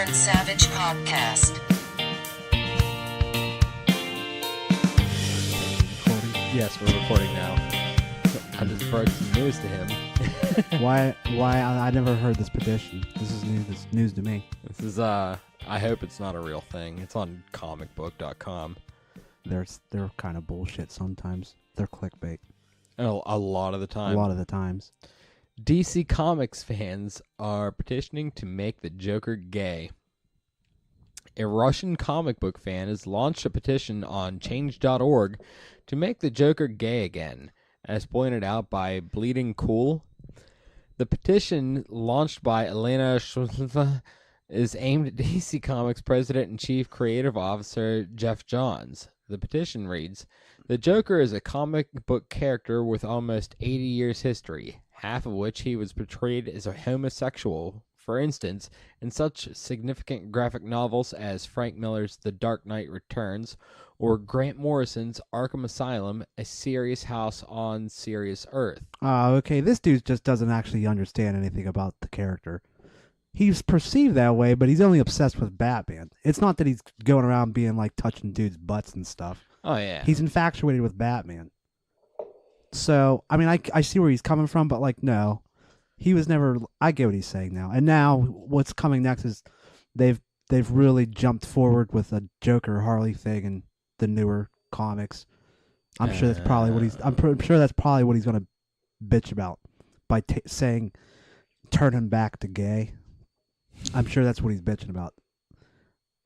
Born Savage podcast. Recording? Yes, we're recording now. I just broke some news to him. Why? I never heard this petition. This is new. This is news to me. This is I hope it's not a real thing. It's on comicbook.com. They're kind of bullshit sometimes. They're clickbait. A lot of the time. A lot of the times. DC Comics fans are petitioning to make the Joker gay. A Russian comic book fan has launched a petition on change.org to make the Joker gay again, as pointed out by Bleeding Cool. The petition, launched by Elena Shuleva, is aimed at DC Comics President and Chief Creative Officer Jeff Johns. The petition reads, "The Joker is a comic book character with almost 80 years history, half of which he was portrayed as a homosexual. For instance, in such significant graphic novels as Frank Miller's The Dark Knight Returns or Grant Morrison's Arkham Asylum, A Serious House on Serious Earth." Okay, this dude just doesn't actually understand anything about the character. He's perceived that way, but he's only obsessed with Batman. It's not that he's going around being like touching dudes' butts and stuff. Oh, yeah. He's infatuated with Batman. So, I mean, I see where he's coming from, but like, no. He was never... I get what he's saying now. And now, what's coming next is they've really jumped forward with a Joker Harley thing in the newer comics. I'm sure that's probably what he's... I'm sure that's probably what he's going to bitch about by saying turn him back to gay. I'm sure that's what he's bitching about.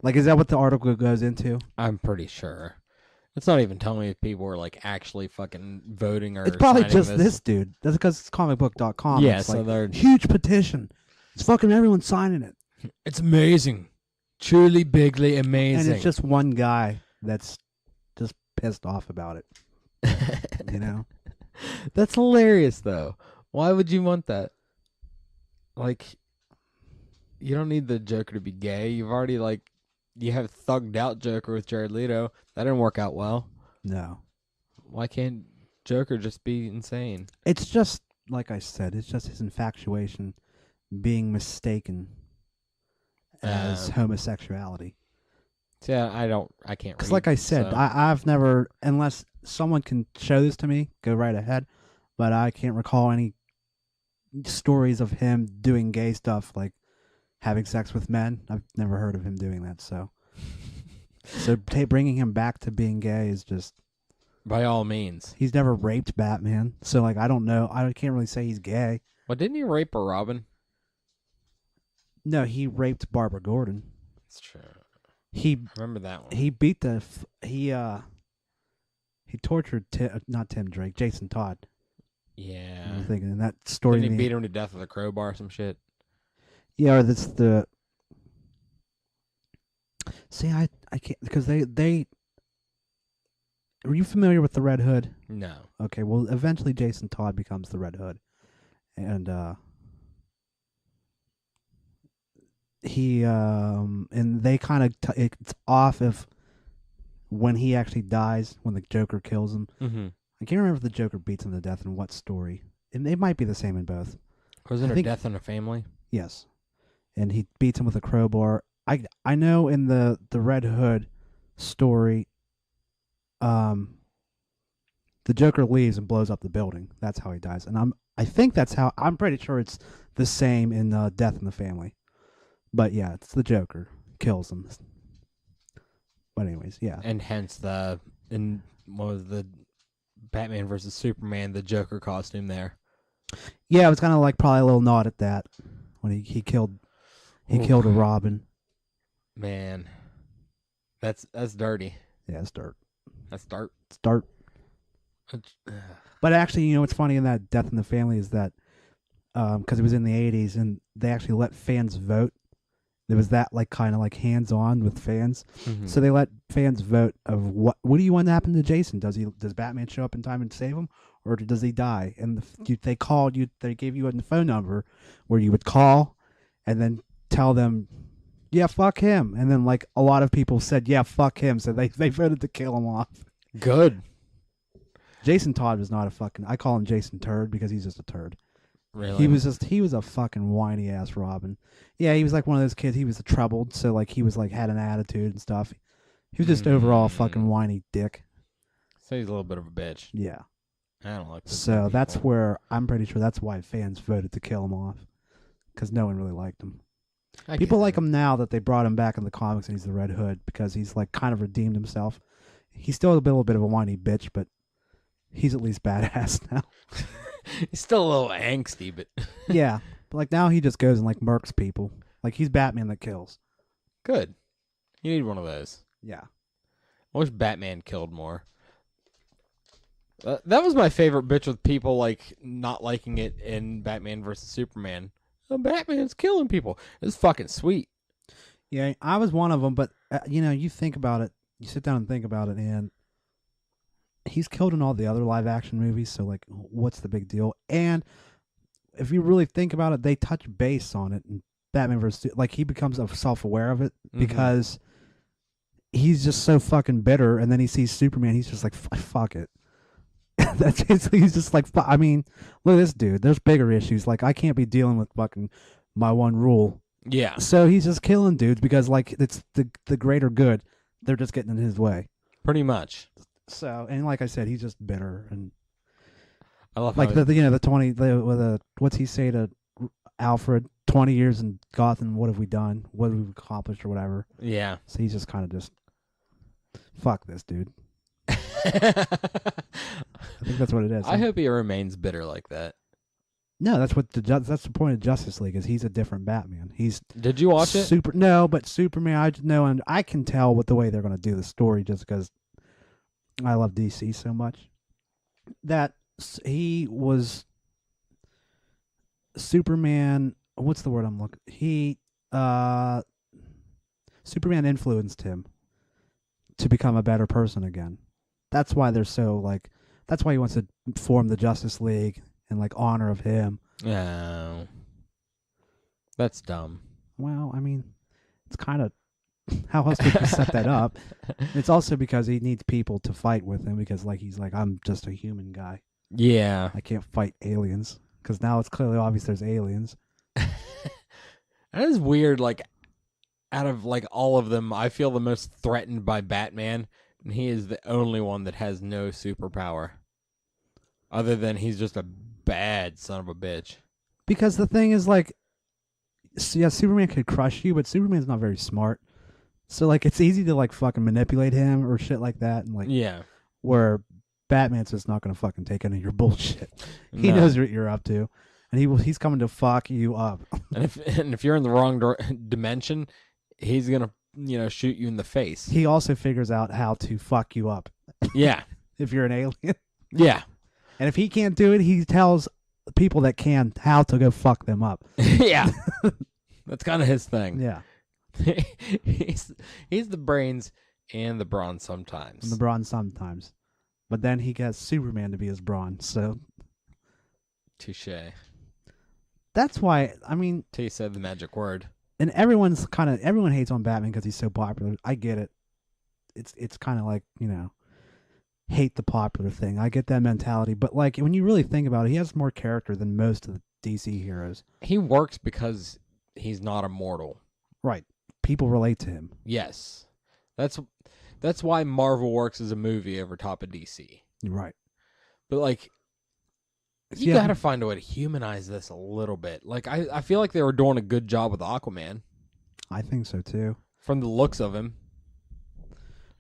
Like, is that what the article goes into? I'm pretty sure. It's not even telling me if people are like actually fucking voting or... It's probably signing just this dude. That's because it's comicbook.com. Yeah, it's so like, they're... huge petition. It's fucking everyone signing it. It's amazing. Truly bigly amazing. And it's just one guy that's just pissed off about it. You know? That's hilarious, though. Why would you want that? Like, you don't need the Joker to be gay. You've already, like... You have thugged out Joker with Jared Leto. That didn't work out well. No. Why can't Joker just be insane? It's just, like I said, it's just his infatuation being mistaken as homosexuality. Yeah, I can't read. Because like I said, so. I've never, unless someone can show this to me, go right ahead, but I can't recall any stories of him doing gay stuff, like having sex with men. I've never heard of him doing that, so bringing him back to being gay is just... By all means. He's never raped Batman, so like I don't know. I can't really say he's gay. Well, didn't he rape a Robin? No, he raped Barbara Gordon. That's true. I remember that one. He beat he tortured not Tim Drake, Jason Todd. Yeah. I'm thinking in that story. Didn't he beat him to death with a crowbar or some shit? Yeah, or that's the... See, I can't... Because they... Are you familiar with the Red Hood? No. Okay, well, eventually Jason Todd becomes the Red Hood. And, and they kind of... it's off if... When he actually dies, when the Joker kills him. Mm-hmm. I can't remember if the Joker beats him to death in what story. And they might be the same in both. Wasn't there Death in a Family? Yes. And he beats him with a crowbar. I know in the Red Hood story, the Joker leaves and blows up the building. That's how he dies. And I think that's how... I'm pretty sure it's the same in Death in the Family. But yeah, it's the Joker. Kills him. But anyways, yeah. And hence what was the Batman versus Superman, the Joker costume there. Yeah, it was kind of like probably a little nod at that when he killed a Robin. Man, that's dirty. Yeah, it's dirt. That's dirt. It's dirt. But actually, you know what's funny in that Death in the Family is that because it was in the 80s and they actually let fans vote. There was that like kind of like hands-on with fans. Mm-hmm. So they let fans vote of what do you want to happen to Jason? Does Batman show up in time and save him, or does he die? And they gave you a phone number where you would call and then tell them, yeah, fuck him. And then like a lot of people said, yeah, fuck him. So they voted to kill him off. Good. Jason Todd was not a fucking... I call him Jason Turd because he's just a turd. Really? He was a fucking whiny ass Robin. Yeah, he was like one of those kids. He was troubled, so like he was like had an attitude and stuff. He was just overall a fucking whiny dick. So he's a little bit of a bitch. Yeah. I don't like this. So that's where I'm pretty sure that's why fans voted to kill him off, because no one really liked him. People like him now that they brought him back in the comics and he's the Red Hood, because he's like kind of redeemed himself. He's still a little bit of a whiny bitch, but he's at least badass now. He's still a little angsty, but Yeah, but like now he just goes and like murks people. Like he's Batman that kills. good. You need one of those. Yeah. I wish Batman killed more. That was my favorite bitch with people like not liking it in Batman versus Superman. Oh, Batman's killing people. It's fucking sweet. Yeah, I was one of them, but you think about it, you sit down and think about it, and he's killed in all the other live action movies, so like what's the big deal? And if you really think about it, they touch base on it in Batman versus, like, he becomes self-aware of it because he's just so fucking bitter, and then he sees Superman, he's just like, fuck it. That's basically, he's just like, I mean, look at this dude, there's bigger issues, like I can't be dealing with fucking my one rule. Yeah. So he's just killing dudes because like it's the greater good. They're just getting in his way. Pretty much. So, and like I said, he's just bitter, and I love like how what's he say to Alfred? 20 years in Gotham, what have we done? What have we accomplished, or whatever? Yeah. So he's just kind of just fuck this dude. I think that's what it is. I hope he remains bitter like that. No, that's the point of Justice League, is he's a different Batman. He's Did you watch it? No, but Superman, I know, and I can tell with the way they're going to do the story, just because I love DC so much, that he was Superman. What's the word I'm looking? Superman influenced him to become a better person again. That's why they're so like. That's why he wants to form the Justice League in like honor of him. No. That's dumb. Well, I mean, it's kind of how else could you set that up? It's also because he needs people to fight with him, because like he's like, I'm just a human guy. Yeah. I can't fight aliens, because now it's clearly obvious there's aliens. That is weird. Like, out of like all of them, I feel the most threatened by Batman, and he is the only one that has no superpower. Other than he's just a bad son of a bitch. Because the thing is, like, yeah, Superman could crush you, but Superman's not very smart. So like, it's easy to like fucking manipulate him or shit like that, and like, Yeah. where Batman's just not gonna fucking take any of your bullshit. He No. knows what you're up to, and he's coming to fuck you up. And if you're in the wrong dimension, he's gonna shoot you in the face. He also figures out how to fuck you up. Yeah. If you're an alien. Yeah. And if he can't do it, he tells people that can how to go fuck them up. Yeah. That's kind of his thing. Yeah. He's the brains and the brawn sometimes. And the brawn sometimes. But then he gets Superman to be his brawn. So Touche. that's why, I mean, Till you said the magic word. and everyone hates on Batman because he's so popular. I get it. It's kind of like, hate the popular thing. I get that mentality, but like when you really think about it, he has more character than most of the DC heroes. He works because he's not immortal. Right. People relate to him. Yes. That's why Marvel works as a movie over top of DC. Right. But like, you Yeah. gotta find a way to humanize this a little bit. Like, I feel like they were doing a good job with Aquaman. I think so too. From the looks of him.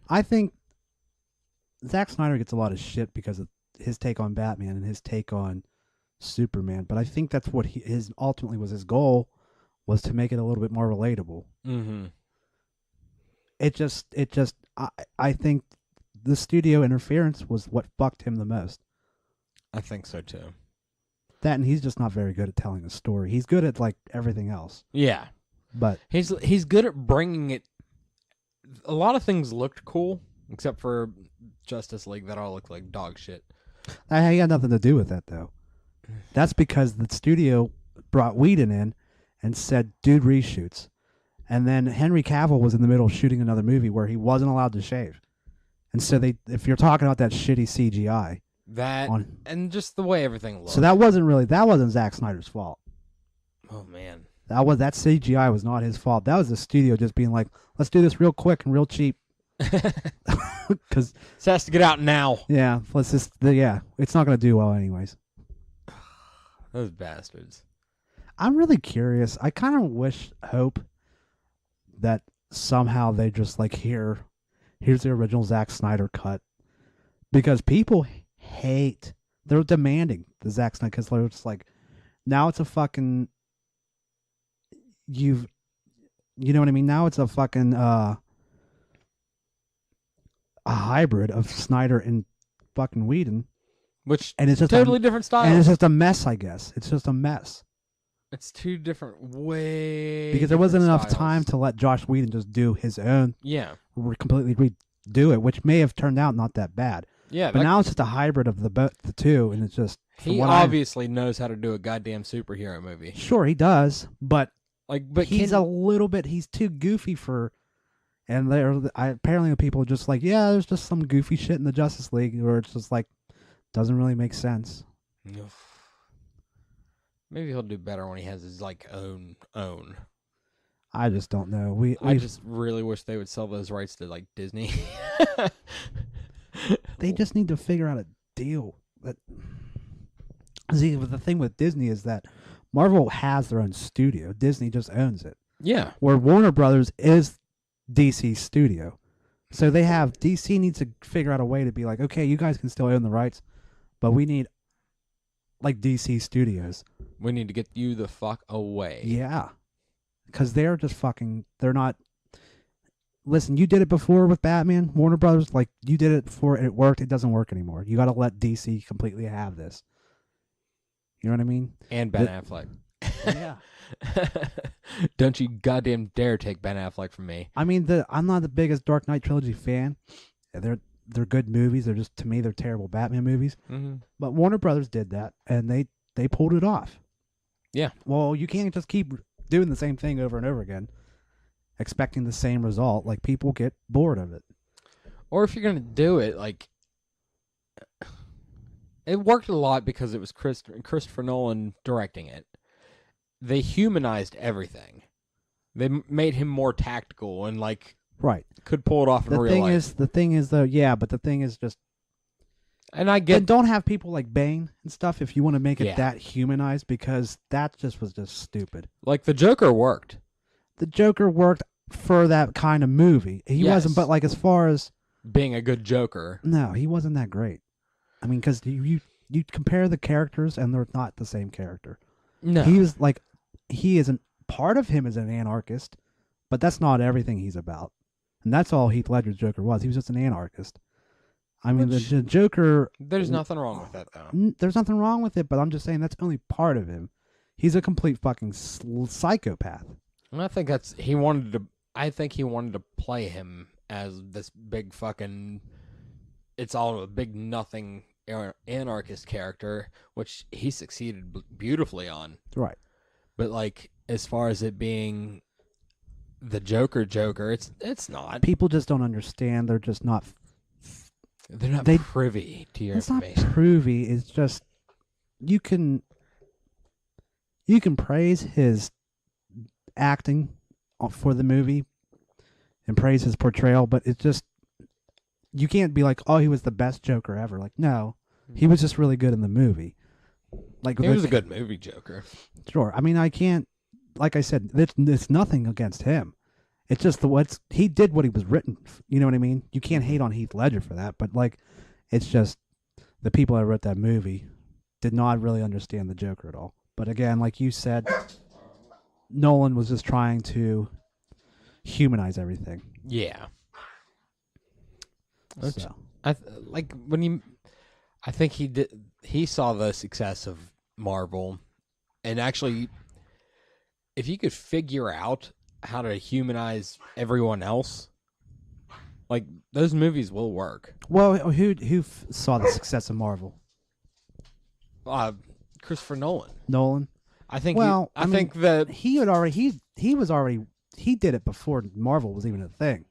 I think Zack Snyder gets a lot of shit because of his take on Batman and his take on Superman, but I think that's what his ultimately was his goal, was to make it a little bit more relatable. Mm-hmm. I think the studio interference was what fucked him the most. I think so too. That, and he's just not very good at telling a story. He's good at like everything else, Yeah. but He's good at bringing it. A lot of things looked cool, except for Justice League. That all looked like dog shit. I had nothing to do with that though. That's because the studio brought Whedon in and said, "Dude, reshoots," and then Henry Cavill was in the middle of shooting another movie where he wasn't allowed to shave, and so if you're talking about that shitty CGI, That and just the way everything looked. So that wasn't Zack Snyder's fault. Oh man. That CGI was not his fault. That was the studio just being like, let's do this real quick and real cheap. Because this has to get out now. Yeah, it's not going to do well anyways. Those bastards. I'm really curious. I kind of hope that somehow they just like here's the original Zack Snyder cut, because people they're demanding the Zack Snyder, because they're just like, now it's a fucking you know what I mean? Now it's a fucking a hybrid of Snyder and fucking Whedon, and it's just totally different styles. And it's just a mess, I guess. It's just a mess. It's two different ways. Because there wasn't enough time to let Josh Whedon just do his own. Yeah. Completely redo it, which may have turned out not that bad. Yeah. But now it's just a hybrid of the two, and it's just... He obviously knows how to do a goddamn superhero movie. Sure, he does, but he's he's too goofy for... And apparently the people are just like, yeah, there's just some goofy shit in the Justice League, where it's just like, doesn't really make sense. Maybe he'll do better when he has his own. I just don't know. I just really wish they would sell those rights to Disney. They just need to figure out a deal. See, the thing with Disney is that Marvel has their own studio. Disney just owns it. Yeah. Where Warner Brothers is DC's studio. So DC needs to figure out a way to be like, okay, you guys can still own the rights, but we need DC Studios. We need to get you the fuck away. Yeah. Because they're just they're not... Listen, you did it before with Batman, Warner Brothers. You did it before, and it worked. It doesn't work anymore. You got to let DC completely have this. You know what I mean? And Ben Affleck. Yeah. Don't you goddamn dare take Ben Affleck from me. I mean, I'm not the biggest Dark Knight trilogy fan. They're good movies. To me, they're terrible Batman movies. Mm-hmm. But Warner Brothers did that, and they pulled it off. Yeah. Well, you can't just keep doing the same thing over and over again, expecting the same result. People get bored of it. Or if you're gonna do it, it worked a lot because it was Christopher Nolan directing it. They humanized everything. They made him more tactical and right, could pull it off in real life. The thing is though, yeah, but the thing is just, and I get, and don't have people like Bane and stuff if you want to make it that humanized, because that was just stupid. The Joker worked. The Joker worked for that kind of movie. He wasn't, but as far as being a good Joker, no, he wasn't that great. I mean, because you compare the characters and they're not the same character. No, he isn't, part of him is an anarchist, but that's not everything he's about. And that's all Heath Ledger's Joker was. He was just an anarchist. I mean, the Joker... There's nothing wrong with that, though. There's nothing wrong with it, but I'm just saying that's only part of him. He's a complete fucking psychopath. And I think he wanted to play him as this big fucking... It's all a big nothing anarchist character, which he succeeded beautifully on. Right. But, as far as it being the Joker, it's not. People just don't understand. They're just not... They're not privy to your information. It's not privy. It's just... You can praise his acting for the movie and praise his portrayal, but it's just... You can't be like, oh, he was the best Joker ever. No. He was just really good in the movie. He was a good movie Joker. Sure. I mean, I can't... Like I said, it's nothing against him. It's just he did what he was written. You know what I mean? You can't hate on Heath Ledger for that, but it's just the people that wrote that movie did not really understand the Joker at all. But again, like you said, Nolan was just trying to humanize everything. Yeah. So. I think he saw the success of Marvel, and actually, if you could figure out how to humanize everyone else, those movies will work. Well, who saw the success of Marvel? Christopher Nolan. Nolan. I think. Well, I think that he had already he did it before Marvel was even a thing.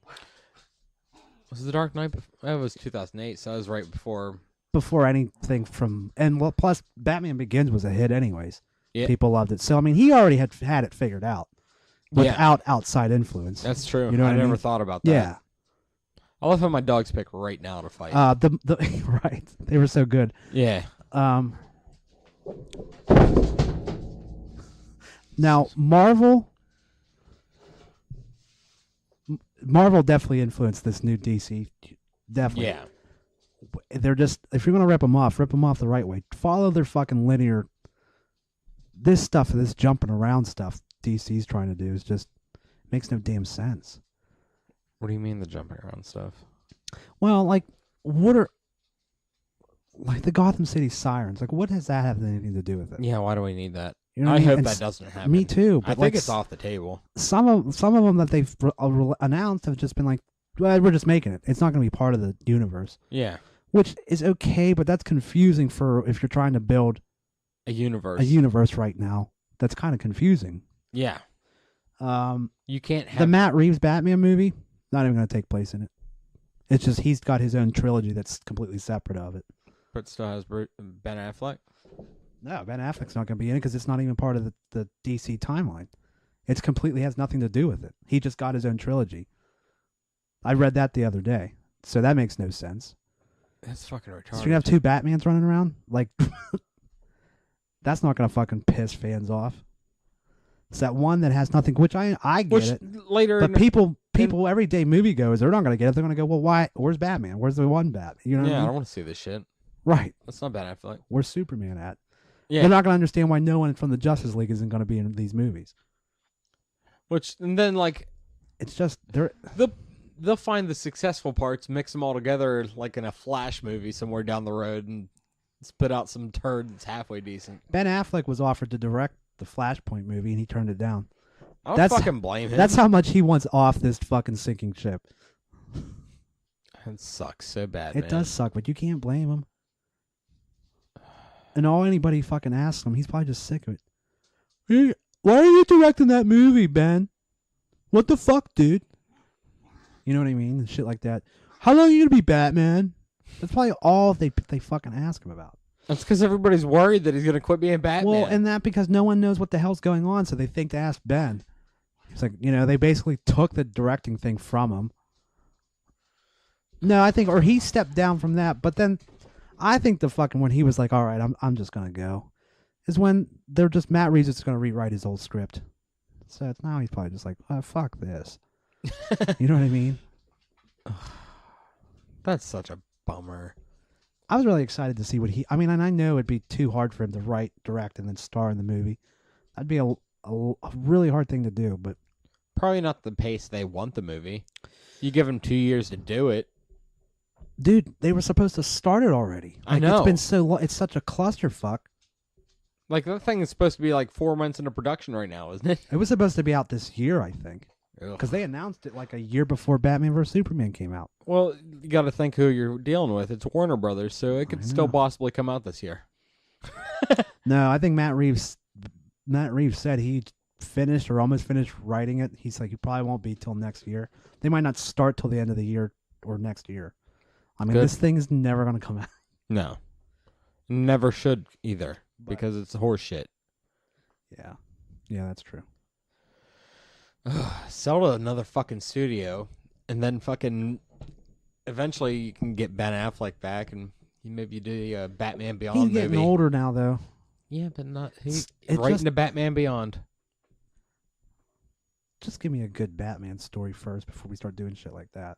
Was The Dark Knight? It was 2008, so it was right before before anything from, and well, plus Batman Begins was a hit anyways. Yeah. People loved it. So I mean, he already had it figured out without outside influence. That's true. You know what I I never mean? thought about that. Yeah. I love how my dogs pick right now to fight. The right, they were so good. Yeah. Now Marvel definitely influenced this new DC. Definitely. Yeah. They're just, if you're gonna rip them off the right way. Follow their fucking linear. This stuff, this jumping around stuff DC's trying to do is just makes no damn sense. What do you mean the jumping around stuff? Well, like what are like the Gotham City Sirens? Like what does that have anything to do with it? Yeah, why do we need that? You know what I I mean? hope And that doesn't happen. Me too. But I think like, it's off the table. Some of them that they've announced have just been like, well, we're just making it. It's not going to be part of the universe. Yeah. Which is okay, but that's confusing for if you're trying to build A universe. a universe right now. That's kind of confusing. Yeah. You can't have The Matt Reeves Batman movie, not even going to take place in it. It's just he's got his own trilogy that's completely separate of it. but still has Ben Affleck. No, Ben Affleck's not going to be in it because it's not even part of the DC timeline. It's completely has nothing to do with it. He just got his own trilogy. I read that the other day, so that makes no sense. That's fucking retarded. So you're gonna have two Batmans running around? Like, that's not gonna fucking piss fans off. It's that one that has nothing, which I get Which it. later, But people, everyday moviegoers, they're not gonna get it. They're gonna go, well, why? Where's Batman? Where's the one Bat? You know? What I I mean? don't want to see this shit. Right. That's not Ben Affleck. Where's Superman at? Yeah. They're not gonna understand why no one from the Justice League isn't gonna be in these movies. Which and then like It's just they're they'll find the successful parts, mix them all together like in a Flash movie somewhere down the road, and spit out some turd that's halfway decent. Ben Affleck was offered to direct the Flashpoint movie, and he turned it down. I don't That's- fucking blame him. That's how much he wants off this fucking sinking ship. It sucks so bad. It does suck, but you can't blame him. And all anybody fucking asks him, he's probably just sick of it. Hey, why are you directing that movie, Ben? What the fuck, dude? You know what I mean? And shit like that. How long are you gonna be Batman? That's probably all they fucking ask him about. That's because everybody's worried that he's gonna quit being Batman. Well, and that because no one knows what the hell's going on, so they think to ask Ben. It's like, they basically took the directing thing from him. No, I think, or he stepped down from that, but then I think the fucking when he was like, all right, I'm just gonna go, is when they're just Matt Reeves is gonna rewrite his old script. So now he's probably just like, oh, fuck this. You know what I mean? That's such a bummer. I was really excited to see what he. I mean, and I know it'd be too hard for him to write, direct, and then star in the movie. That'd be a really hard thing to do. But Probably not the pace they want the movie. You give him 2 years to do it. dude, they were supposed to start it already. I know. It's been so long. It's such a clusterfuck. Like that thing is supposed to be like 4 months into production right now, isn't it? It was supposed to be out this year, I think, Ugh. because they announced it like a year before Batman vs Superman came out. Well, you got to think who you're dealing with. It's Warner Brothers, so it could I still know. possibly come out this year. No, I think Matt Reeves said he finished or almost finished writing it. He's like, he probably won't be till next year. They might not start till the end of the year or next year. I mean, Good. this thing is never going to come out. No, never should either But- because it's horse shit. Yeah, that's true. Sell to another fucking studio, and then fucking eventually you can get Ben Affleck back, and maybe you do a Batman Beyond He's getting movie. older now, though. Yeah, but not he's It right just- into Batman Beyond. Just give me a good Batman story first before we start doing shit like that.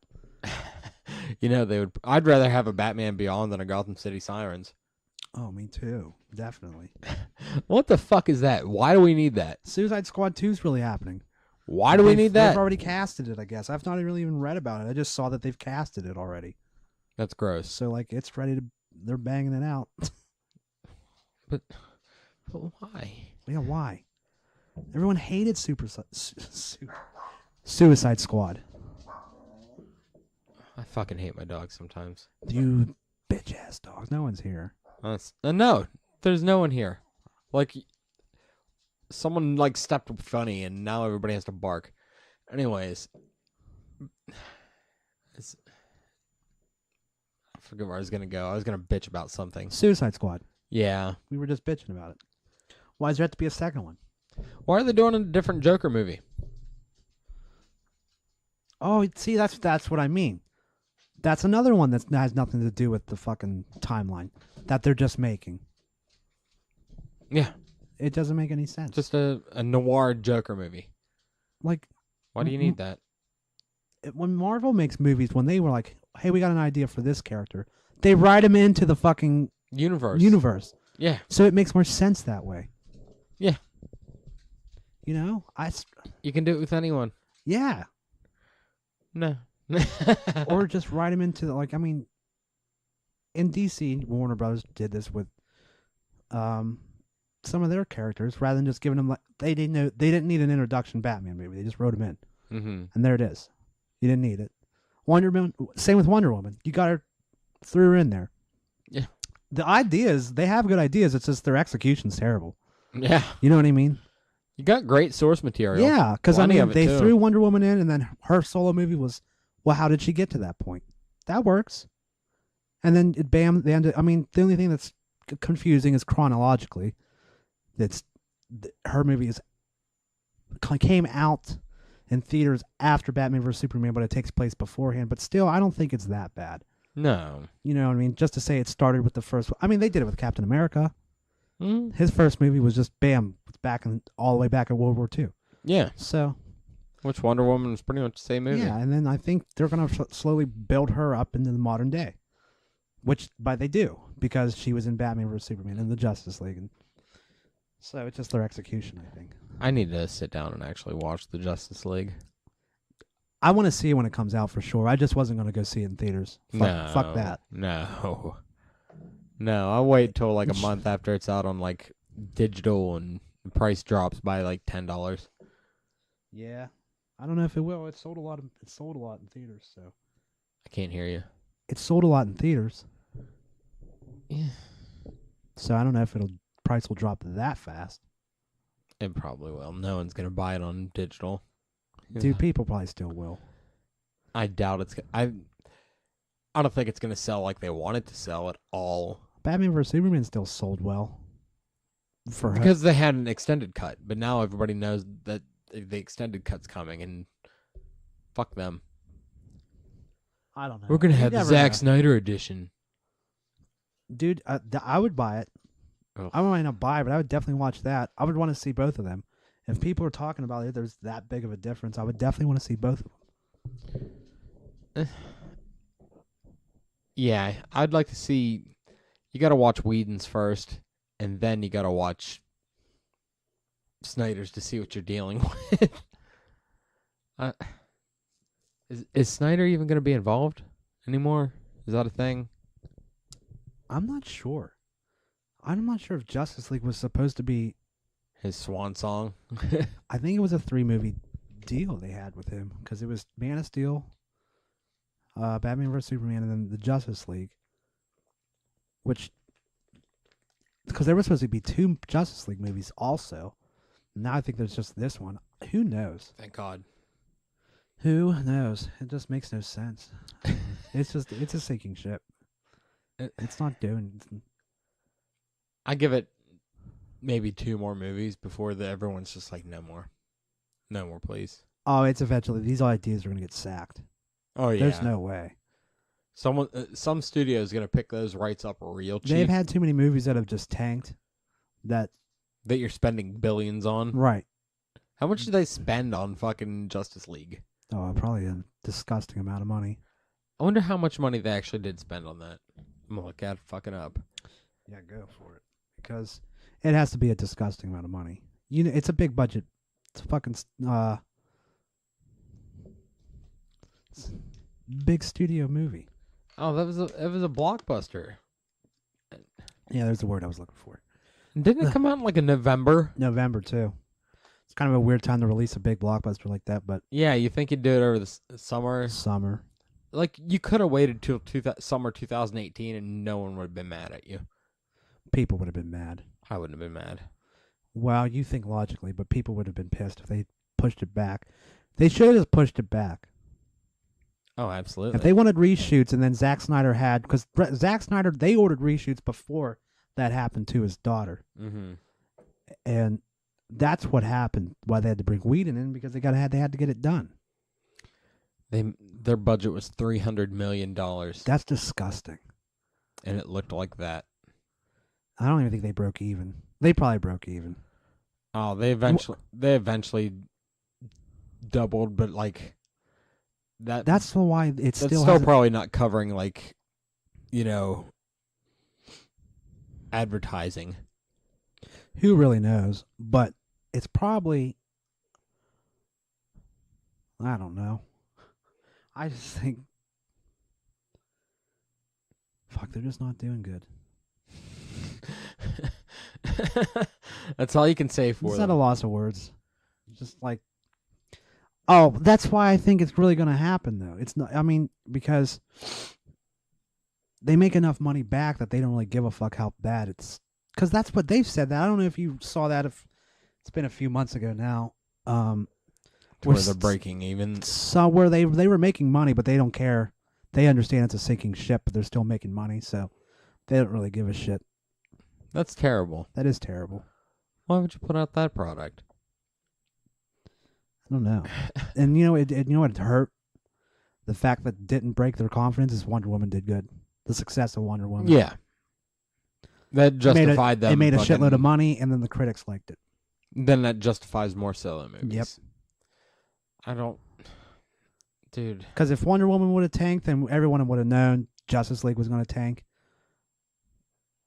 They would. I'd rather have a Batman Beyond than a Gotham City Sirens. Oh, me too. Definitely. What the fuck is that? Why do we need that? Suicide Squad 2 is really happening. Why do we need that? They've already casted it, I guess. I've not really even read about it. I just saw that they've casted it already. That's gross. So, like, it's ready to... They're banging it out. But why? Yeah, why? Everyone hated Suicide Squad. I fucking hate my dog sometimes. You bitch-ass dogs. No one's here. No, there's no one here. Like, someone like stepped funny, and now everybody has to bark. Anyways, forget where I was gonna go. I was gonna bitch about something. Suicide Squad. Yeah. We were just bitching about it. Why does there have to be a second one? Why are they doing a different Joker movie? Oh, see, that's what I mean. That's another one that has nothing to do with the fucking timeline that they're just making. Yeah. It doesn't make any sense. Just a noir Joker movie. Like, Why do you need that? when Marvel makes movies, when they were like, hey, we got an idea for this character, they write him into the fucking universe. Yeah. So it makes more sense that way. Yeah. You know? You can do it with anyone. Yeah. No. Or just write him into, like, I mean, in DC, Warner Brothers did this with some of their characters, rather than just giving them, like, they didn't need an introduction Batman movie. They just wrote him in. Mm-hmm. And there it is. You didn't need it. Same with Wonder Woman. You got her, threw her in there. Yeah. The ideas, they have good ideas. It's just their execution's terrible. Yeah. You know what I mean? You got great source material. Yeah, because I Plenty mean, of it, they too. threw Wonder Woman in, and then her solo movie was, well, how did she get to that point? That works. And then, bam, they ended. I mean, the only thing that's confusing is chronologically. Her movie came out in theaters after Batman vs Superman, but it takes place beforehand. But still, I don't think it's that bad. No. You know what I mean? Just to say it started with the first. I mean, they did it with Captain America. Mm. His first movie was just bam, all the way back in World War II. Yeah. So, which Wonder Woman was pretty much the same movie. yeah, and then I think they're going to slowly build her up into the modern day, which they do, because she was in Batman vs Superman and the Justice League, and so it's just their execution. I think I need to sit down and actually watch the Justice League. I want to see it when it comes out for sure. I just wasn't going to go see it in theaters. Fuck that. No. I'll wait till like a month after it's out on like digital and the price drops by like $10. Yeah, I don't know if it will. It sold a lot in theaters, so I can't hear you. it sold a lot in theaters. Yeah. So I don't know if price will drop that fast. It probably will. No one's gonna buy it on digital. Dude, people probably still will. I doubt it's. I don't think it's gonna sell like they want it to sell at all. Batman vs Superman still sold well. Because they had an extended cut, but now everybody knows that the extended cut's coming, and fuck them. I don't know. We're gonna have You the never Zack know. Snyder edition. Dude, I would buy it. Ugh. I might not buy it, but I would definitely watch that. I would want to see both of them. If people are talking about it, there's that big of a difference, I would definitely want to see both of them. Yeah, I'd like to see. You got to watch Whedon's first, and then you got to watch Snyder's to see what you're dealing with. Is Snyder even going to be involved anymore? Is that a thing? I'm not sure. I'm not sure if Justice League was supposed to be. His swan song? I think it was a 3-movie deal they had with him, because it was Man of Steel, Batman vs Superman, and then the Justice League. Because there was supposed to be 2 Justice League movies also. Now I think there's just this one. Who knows? Thank God. Who knows? It just makes no sense. It's a sinking ship. It's not doing. I give it maybe 2 more movies before everyone's just like, no more. No more, please. Oh, it's eventually. These ideas are going to get sacked. Oh, yeah. There's no way. Some studio is going to pick those rights up real cheap. They've had too many movies that have just tanked. That you're spending billions on. right. How much did they spend on fucking Justice League? Oh, probably a disgusting amount of money. I wonder how much money they actually did spend on that. I'm gonna look at it fucking up. Yeah, go for it. Because it has to be a disgusting amount of money. You know, it's a big budget. It's a fucking big studio movie. Oh, it was a blockbuster. Yeah, there's the word I was looking for. Didn't it come out in like a November? November too. It's kind of a weird time to release a big blockbuster like that, but Yeah, you think you'd do it over the summer? summer. Like you could have waited till summer 2018, and no one would have been mad at you. People would have been mad. I wouldn't have been mad. Well, you think logically, but people would have been pissed if they pushed it back. They should have just pushed it back. Oh, absolutely. If they wanted reshoots, and then Zack Snyder had, because Zack Snyder, they ordered reshoots before that happened to his daughter, Mm-hmm. and that's what happened. Why they had to bring Whedon in, because they had to get it done. Their budget was $300 million, That's disgusting. and it looked like that. I don't even think they broke even. They probably broke even. Oh, they eventually doubled, but like that. That's why it's That's still still probably not covering, like, advertising. Who really knows? But it's probably, I don't know. I just think, fuck, they're just not doing good. That's all you can say for It's them. not a loss of words. Just like, oh, that's why I think it's really going to happen, though. It's not. I mean, because they make enough money back that they don't really give a fuck how bad it's. Because that's what they've said. That I don't know if you saw that. If it's been a few months ago now. Where they're breaking even. So where they were making money, but they don't care. They understand it's a sinking ship, but they're still making money, so they don't really give a shit. That's terrible. That is terrible. Why would you put out that product? I don't know. And you know what hurt? The fact that didn't break their confidence is Wonder Woman did good. The success of Wonder Woman. Yeah. That justified them. It made a shitload of money, and then the critics liked it. Then that justifies more solo movies. Yep. I don't... Dude. Because if Wonder Woman would have tanked, then everyone would have known Justice League was going to tank.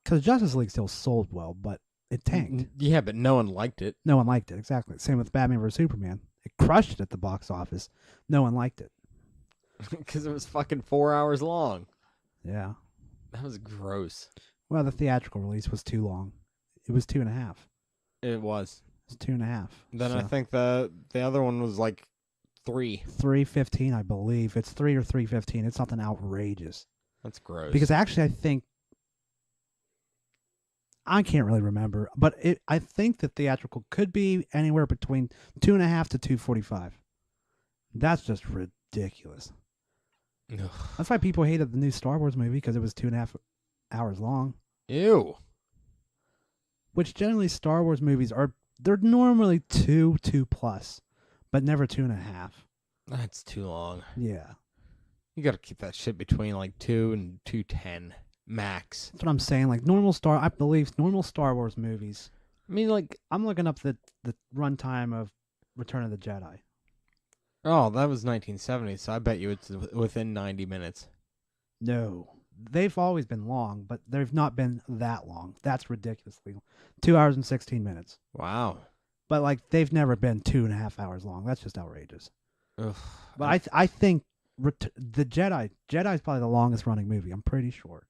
Because Justice League still sold well, but it tanked. Yeah, but no one liked it. No one liked it, exactly. Same with Batman vs. Superman. It crushed it at the box office. No one liked it. Because it was fucking 4 hours long. Yeah. That was gross. Well, the theatrical release was too long. It was 2.5. It was. It's 2.5. Then so. I think the other one was like 3. 3:15, I believe. It's 3 or 3:15. It's something outrageous. That's gross. Because actually, I think I can't really remember, but I think the theatrical could be anywhere between 2.5 to 2:45. That's just ridiculous. Ugh. That's why people hated the new Star Wars movie, because it was 2.5 hours long. Ew. Which generally Star Wars movies they're normally 2 plus, but never 2.5. That's too long. Yeah. You got to keep that shit between like 2 and 2:10 max. That's what I'm saying. Like I believe normal Star Wars movies. I mean, like, I'm looking up the runtime of Return of the Jedi. oh, that was 1970, so I bet you it's within 90 minutes. No. They've always been long, but they've not been that long. That's ridiculously long. 2 hours and 16 minutes. Wow. But like they've never been 2.5 hours long. That's just outrageous. Ugh. But I think the Jedi's probably the longest running movie. I'm pretty sure.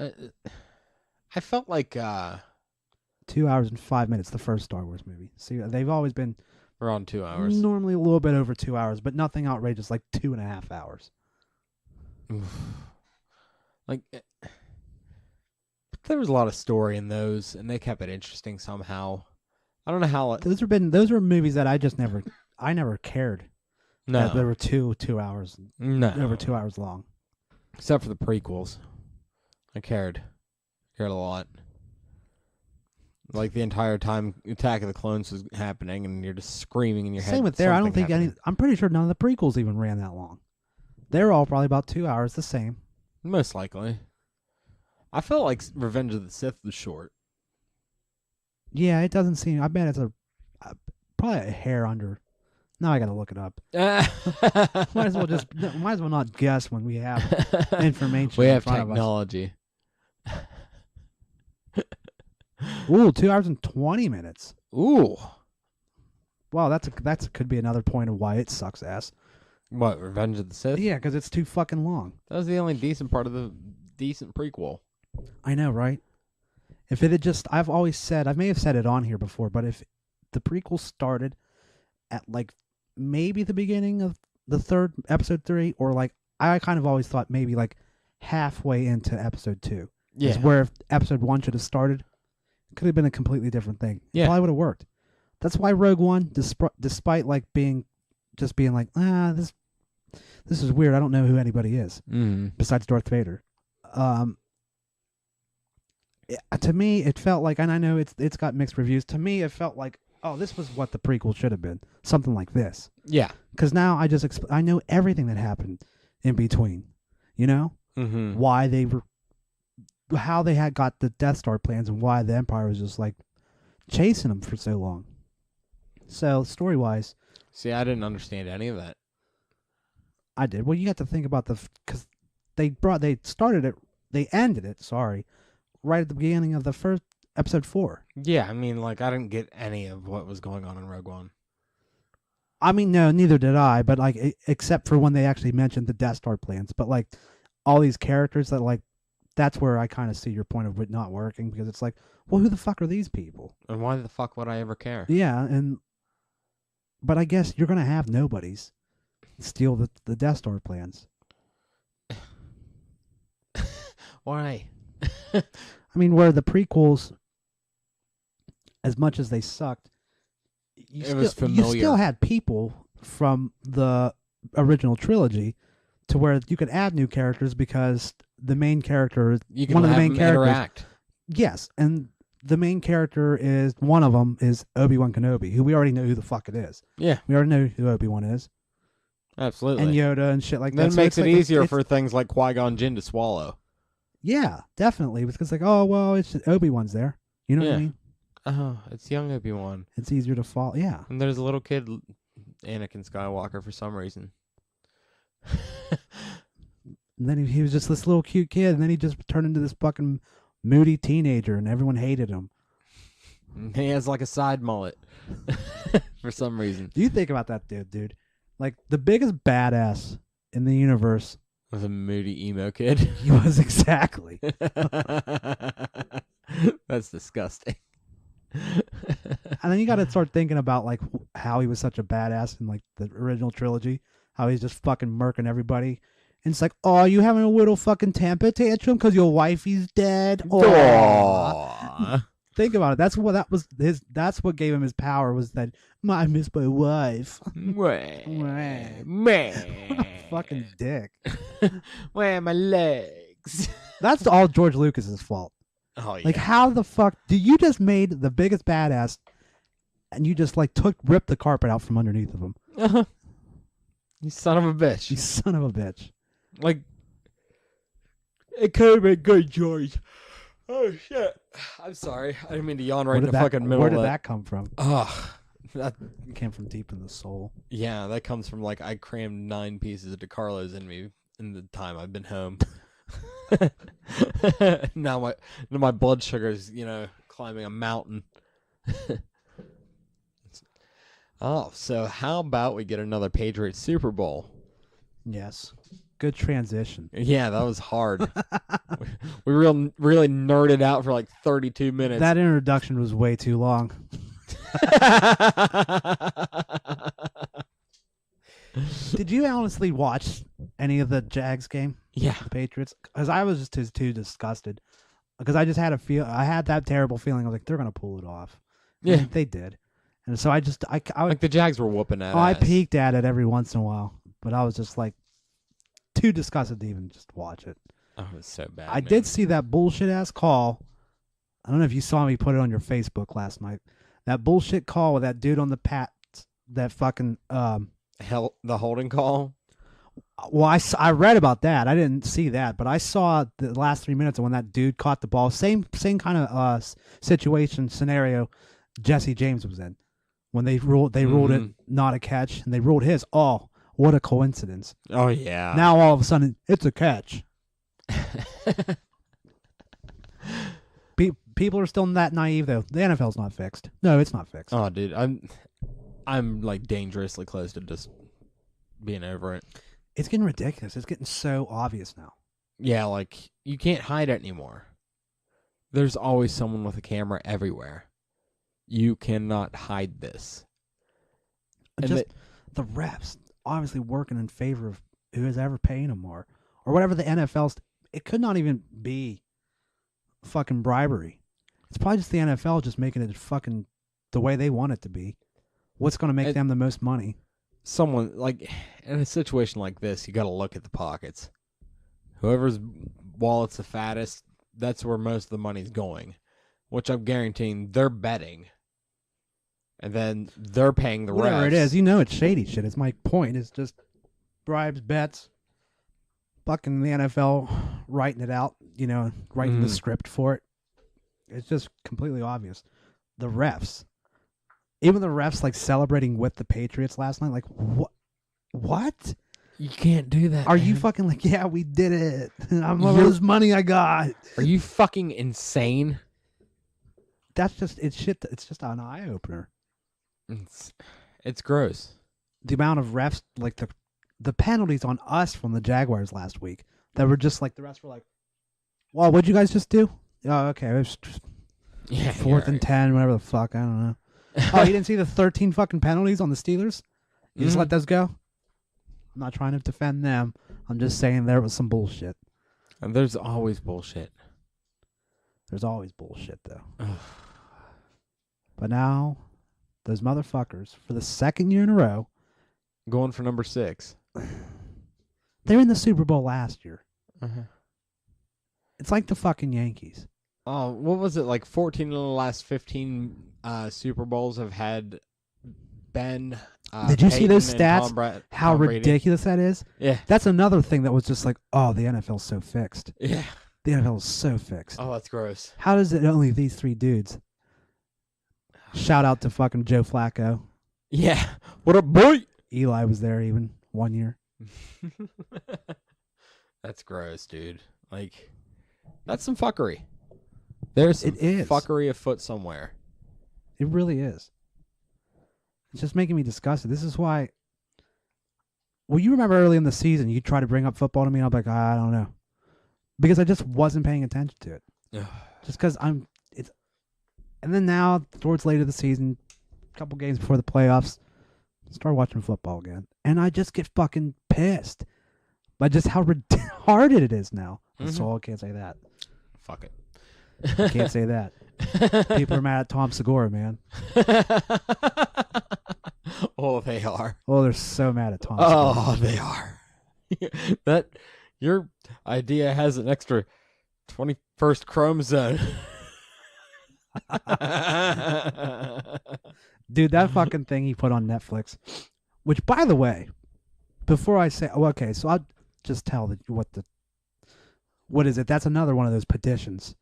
I felt like 2 hours and 5 minutes. The first Star Wars movie. See, they've always been around 2 hours. normally a little bit over 2 hours, but nothing outrageous like 2.5 hours. Like, there was a lot of story in those, and they kept it interesting somehow. I don't know how. Those were movies that I never cared. No, That they were 2 hours. no, Over 2 hours long. except for the prequels. I cared a lot. Like the entire time Attack of the Clones was happening, and you're just screaming in your head. Same with there. I don't think happening. I'm pretty sure none of the prequels even ran that long. They're all probably about 2 hours, the same. Most likely. I felt like Revenge of the Sith was short. Yeah, it doesn't seem. I bet it's probably a hair under. Now I got to look it up. Might as well not guess when we have information. We in have front of us. technology. Ooh, 2 hours and 20 minutes. Ooh. Wow, that's could be another point of why it sucks ass. What, Revenge of the Sith? Yeah, because it's too fucking long. That was the only decent part of the decent prequel. I know, right? If it had just, I've always said, I may have said it on here before, but if the prequel started at like maybe the beginning of the third episode 3, or like I kind of always thought maybe like halfway into episode 2 is where episode 1 should have started. Could have been a completely different thing. Yeah. It probably would have worked. That's why Rogue One, despite like being like, this this is weird. I don't know who anybody is Mm. besides Darth Vader. To me, it felt like, and I know it's got mixed reviews. To me, it felt like, oh, this was what the prequel should have been, something like this. Yeah. Because now I just I know everything that happened in between. You know, Mm-hmm. why they were, how they had got the Death Star plans, and why the Empire was just like chasing them for so long. So story wise, See, I didn't understand any of that. I did. Well, you have to think about because they ended it. Sorry, right at the beginning of the first episode 4. Yeah, I mean, like, I didn't get any of what was going on in Rogue One. I mean, no, neither did I. But like, except for when they actually mentioned the Death Star plans. But like, all these characters that like, that's where I kind of see your point of it not working, because it's like, well, who the fuck are these people? And why the fuck would I ever care? Yeah, but I guess you're gonna have nobodies steal the Death Star plans. Why? I mean, where the prequels, as much as they sucked, Was familiar. You still had people from the original trilogy, to where you could add new characters because the main character, You can one of the have main them characters, interact. yes, and the main character is one of them is Obi-Wan Kenobi, who we already know who the fuck it is. Yeah, We already know who Obi-Wan is, absolutely. and Yoda and shit like Then that. it So makes it's it like easier it's- for things like Qui-Gon Jinn to swallow. Yeah, definitely, because like, oh well, it's Obi-Wan's there. You know what I Yeah. mean? Oh, it's young Obi-Wan. It's easier to follow. Yeah. And there's a little kid, Anakin Skywalker, for some reason. And then he was just this little cute kid, and then he just turned into this fucking moody teenager, and everyone hated him. He has like a side mullet for some reason. Do you think about that dude? Like, the biggest badass in the universe, Was a moody emo kid. he was exactly. That's disgusting. And then you got to start thinking about like how he was such a badass in like the original trilogy, how he's just fucking murking everybody. And it's like, oh, you having a little fucking temper tantrum because your wifey's dead? Aw. Think about it. That's what gave him his power, was that I miss my wife. Fucking dick. Where are my legs? That's all George Lucas's fault. Oh yeah. Like, how the fuck do you just made the biggest badass, and you just like ripped the carpet out from underneath of him? You son of a bitch. You son of a bitch. Like, it could have been good, George. Oh shit! I'm sorry. I didn't mean to yawn right in the fucking middle. Where of did that. that come from? Ugh. That, It came from deep in the soul. yeah, that comes from like I crammed 9 pieces of DeCarlos in me in the time I've been home. now my blood sugar's, climbing a mountain. Oh, so how about we get another Patriots Super Bowl? Yes. Good transition. Yeah, that was hard. we really nerded out for like 32 minutes. That introduction was way too long. Did you honestly watch any of the Jags game? Yeah. The Patriots? Because I was just too disgusted. Because I just had I had that terrible feeling. I was like, they're gonna pull it off. Yeah. And they did. And so I Like the Jags were whooping at I ass. peeked at it every once in a while, but I was just like too disgusted to even just watch it. Oh, it was so bad. I did see that bullshit ass call. I don't know if you saw me put it on your Facebook last night. That bullshit call with that dude on the Pats. That fucking the holding call. Well, I read about that. I didn't see that, but I saw the last 3 minutes of when that dude caught the ball. Same kind of scenario Jesse James was in when they ruled it not a catch, and they ruled his. Oh, what a coincidence! Oh yeah. Now all of a sudden it's a catch. People are still that naive though. The NFL's not fixed. No, it's not fixed. Oh, dude, I'm like dangerously close to just being over it. It's getting ridiculous. It's getting so obvious now. Yeah, like you can't hide it anymore. There's always someone with a camera everywhere. You cannot hide this. And Just the refs obviously working in favor of who is ever paying them more, or whatever the NFL's. It could not even be fucking bribery. It's probably just the NFL just making it fucking the way they want it to be. What's going to make them the most money? someone like in a situation like this, you got to look at the pockets. Whoever's wallet's the fattest, that's where most of the money's going, which I'm guaranteeing they're betting, and then they're paying the Whatever refs. it is, you know it's shady shit. It's my point. It's just bribes, bets, fucking the NFL writing it out, writing the script for it. It's just completely obvious. The refs. Even the refs, like, celebrating with the Patriots last night, like, what? You can't do that. Are man. you fucking like, yeah, we did it. I'm all this money I got. Are you fucking insane? That's just, it's shit. It's just an eye-opener. It's gross. The amount of refs, like, the penalties on us from the Jaguars last week that were just like, the refs were like, well, what'd you guys just do? Oh, okay. It was Yeah, 4th and 10, whatever the fuck. I don't know. Oh, you didn't see the 13 fucking penalties on the Steelers? You just let those go? I'm not trying to defend them. I'm just saying there was some bullshit. And there's always bullshit. There's always bullshit, though. But now, those motherfuckers, for the second year in a row, Going for number 6. they're in the Super Bowl last year. Uh-huh. It's like the fucking Yankees. Oh, what was it? Like 14 of the last 15 Super Bowls have had Ben. Did you see Peyton those and stats? How Tom Brady. ridiculous that is? Yeah. That's another thing that was just like, oh, the NFL's so fixed. Yeah. The NFL is so fixed. Oh, that's gross. How does it only these 3 dudes? Shout out to fucking Joe Flacco. Yeah. What up, boy? Eli was there even 1 year. That's gross, dude. Like, that's some fuckery. There's some It is. fuckery afoot somewhere. It really is. It's just making me disgusted. This is why. Well, you remember early in the season, you try to bring up football to me, and I'm like, I don't know, because I just wasn't paying attention to it. Just because and then now towards later the season, a couple games before the playoffs, start watching football again, and I just get fucking pissed by just how retarded it is now. So I can't say that. Fuck it. I can't say that. People are mad at Tom Segura, man. Oh, they are. Oh, they're so mad at Tom Segura. Oh, they are. That your idea has an extra 21st chromosome. Dude, that fucking thing he put on Netflix, which, by the way, before I say, okay, so I'll just tell what is it? That's another one of those petitions.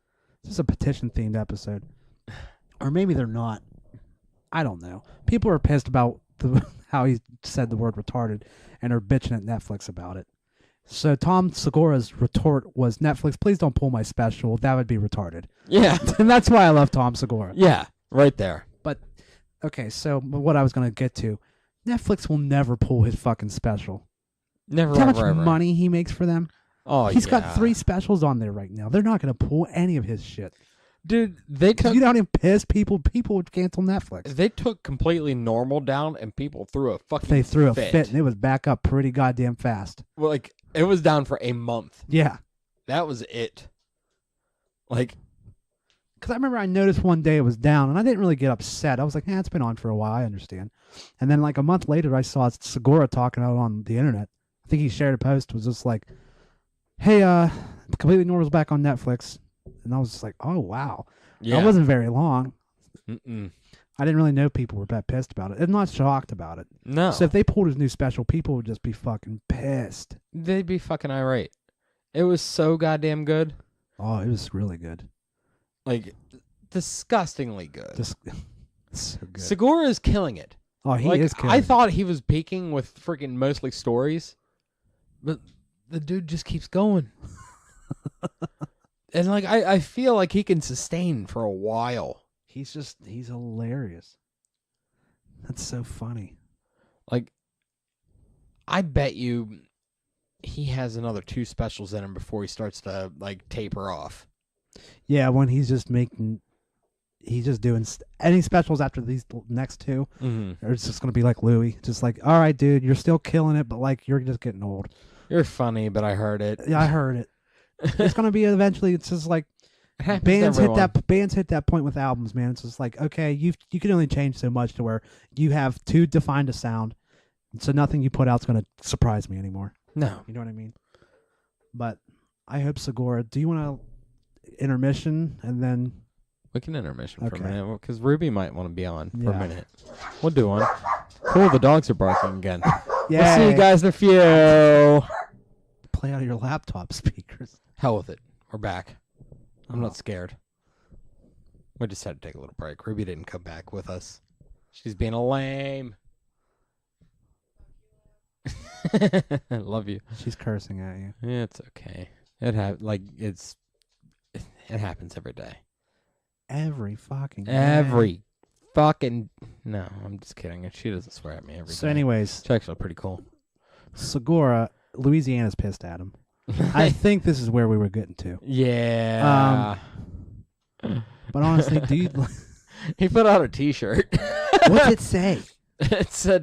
This is a petition-themed episode. Or maybe they're not. I don't know. People are pissed about how he said the word retarded and are bitching at Netflix about it. So Tom Segura's retort was, Netflix, please don't pull my special. That would be retarded. Yeah. And that's why I love Tom Segura. Yeah, right there. But, okay, so what I was going to get to, Netflix will never pull his fucking special. Never, How much ever, ever. money he makes for them? Oh, He's yeah. got 3 specials on there right now. They're not going to pull any of his shit. Dude, they took You know how many pissed people would cancel Netflix. they took completely normal down, and people threw a fucking. They threw a fit. fit, and it was back up pretty goddamn fast. Well, like it was down for a month. Yeah. That was it. Like, Because I remember I noticed one day it was down, and I didn't really get upset. I was like, it's been on for a while. I understand. And then like a month later, I saw Segura talking about it on the internet. I think he shared a post. It was just like, hey, Completely Normal's back on Netflix. And I was just like, oh, wow. yeah, That wasn't very long. Mm-mm. I didn't really know people were that pissed about it. I'm not shocked about it. No, So if they pulled his new special, people would just be fucking pissed. they'd be fucking irate. It was so goddamn good, Oh, it was really good. like disgustingly good. Just so good. Segura is killing it. Oh, he Like, is killing I it. thought he was peaking with freaking mostly stories, but the dude just keeps going. And like I feel like he can sustain for a while. He's hilarious. That's so funny. Like, I bet you he has another 2 specials in him before he starts to like taper off. Yeah, when he's just doing any specials after these next 2, Mm-hmm. it's just going to be like Louis. Just like, all right, dude, you're still killing it, but like you're just getting old. You're funny, but I heard it. Yeah, I heard it. It's going to be eventually, it's just like, It happens to bands hit everyone. bands hit that point with albums, man. It's just like, okay, you can only change so much to where you have 2 defined a sound. So nothing you put out's going to surprise me anymore. No. You know what I mean? But I hope Segura. Do you want to intermission and then? We can intermission for Okay. a minute because Ruby might want to be on for Yeah. a minute. We'll do one. Cool, the dogs are barking again. Yeah. We'll see you guys in a few. Play out of your laptop speakers. Hell with it. We're back. I'm Oh. not scared. We just had to take a little break. Ruby didn't come back with us. She's being a lame. I love you. She's cursing at you. It's okay. It happens every day. Every fucking day. Every fucking no, I'm just kidding. She doesn't swear at me every day. So, anyways, It's actually pretty cool. Segura, Louisiana's pissed at him. I think this is where we were getting to. Yeah. But honestly, dude, He put out a T-shirt. what's it say? It said,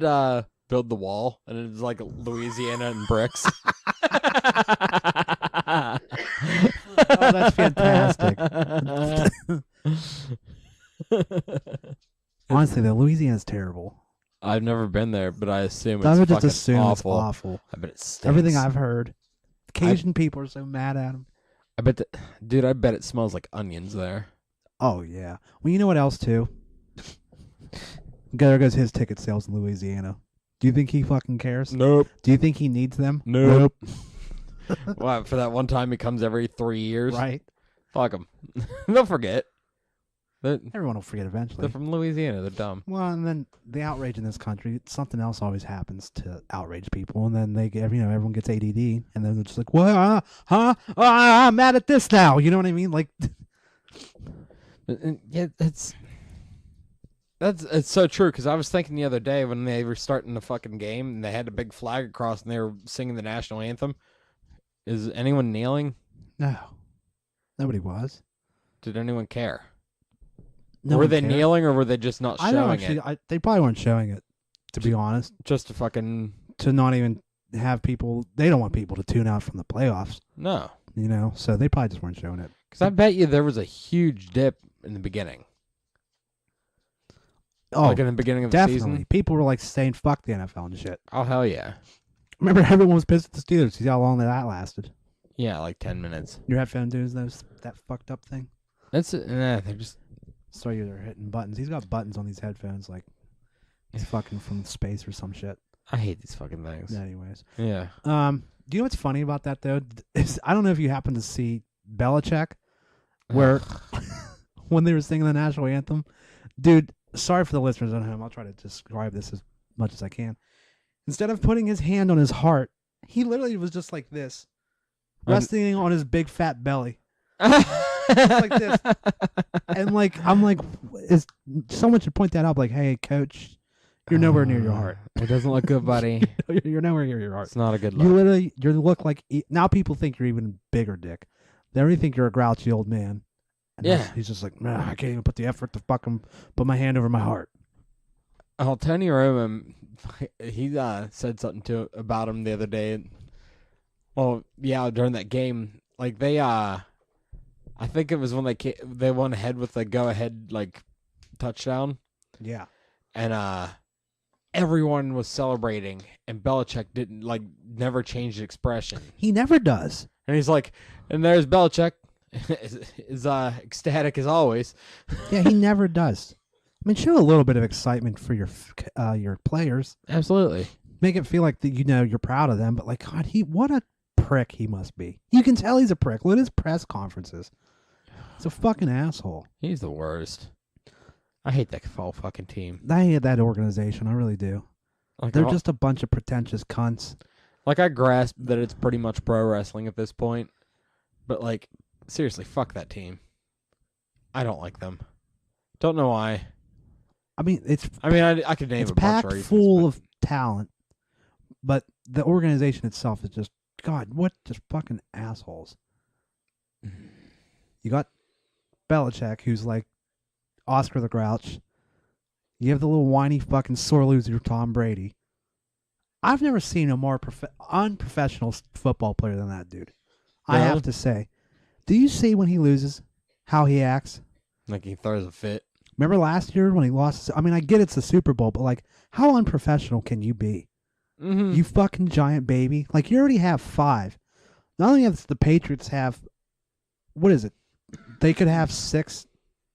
"Build the wall," and it was like Louisiana and bricks. Oh, that's fantastic. Honestly, though, Louisiana's terrible. I've never been there, but I assume I it's would just fucking assume awful. it's awful. I bet it stinks. Everything I've heard, Cajun people are so mad at him. I bet, dude. I bet it smells like onions there. Oh yeah. Well, you know what else too? There goes his ticket sales in Louisiana. Do you think he fucking cares? Nope. Do you think he needs them? Nope. Wow, for that one time he comes every 3 years. Right. Fuck him. They'll forget. Everyone will forget They're eventually. from Louisiana. They're dumb. Well, and then the outrage in this country, something else always happens to outrage people, and then they get, everyone gets ADD, and then they're just like, "What? I'm mad at this now." You know what I mean? Like, Yeah, it's so true. Because I was thinking the other day when they were starting the fucking game and they had a big flag across and they were singing the national anthem. Is anyone kneeling? no, nobody was. Did anyone care? No were one they cared. kneeling or were they just not I don't showing actually. it? They probably weren't showing it, to be honest. Just to fucking To not even have people. They don't want people to tune out from the playoffs. no. You know, so they probably just weren't showing it. Because I bet you there was a huge dip in the beginning. Oh, Like in the beginning of the definitely. season. People were like saying "fuck the NFL" and shit. Oh hell yeah. Remember, everyone was pissed at the Steelers. See how long that lasted. Yeah, like 10 minutes. Your headphone dudes, that fucked up thing. That's it. They're just So you're hitting buttons. He's got buttons on these headphones, like he's fucking from space or some shit. I hate these fucking things. Anyways, Yeah. do you know what's funny about that though? I don't know if you happen to see Belichick, where when they were singing the national anthem, dude. Sorry for the listeners at home. I'll try to describe this as much as I can. Instead of putting his hand on his heart, he literally was just like this, resting on his big fat belly. Like this. And like I'm like, is someone should point that out? Like, hey, coach, you're nowhere near your heart. It doesn't look good, buddy. You're nowhere near your heart. It's not a good You look. literally, you look like now people think you're even bigger, dick. They already think you're a grouchy old man. And Yeah. he's just like, nah, I can't even put the effort to fucking put my hand over my heart. Oh, Tony Romo, he said something about him the other day. Well, yeah, during that game, like they, I think it was when they went ahead with the go-ahead like touchdown, Yeah. and everyone was celebrating, and Belichick didn't never changed expression, He never does. and he's like, and there's Belichick, is ecstatic as always. Yeah, he never does. I mean, show a little bit of excitement for your players. Absolutely. Make it feel like that you're proud of them. But like, God, what a prick he must be. You can tell he's a prick. Look at his press conferences. He's a fucking asshole. He's the worst. I hate that whole fucking team. I hate that organization. I really do. Like They're just a bunch of pretentious cunts. like I grasp that it's pretty much pro wrestling at this point, but like seriously, fuck that team. I don't like them. Don't know why. I mean, I could name it's a bunch packed of reasons. full of talent, but the organization itself is just, God, what just fucking assholes. You got Belichick, who's like Oscar the Grouch. You have the little whiny fucking sore loser Tom Brady. I've never seen a more unprofessional football player than that dude. I Really? have to say. Do you see when he loses how he acts? Like he throws a fit. Remember last year when he lost? I mean, I get it's the Super Bowl, but like, how unprofessional can you be? Mm-hmm. You fucking giant baby. Like, you already have 5. Not only does the Patriots have, what is it? They could have 6.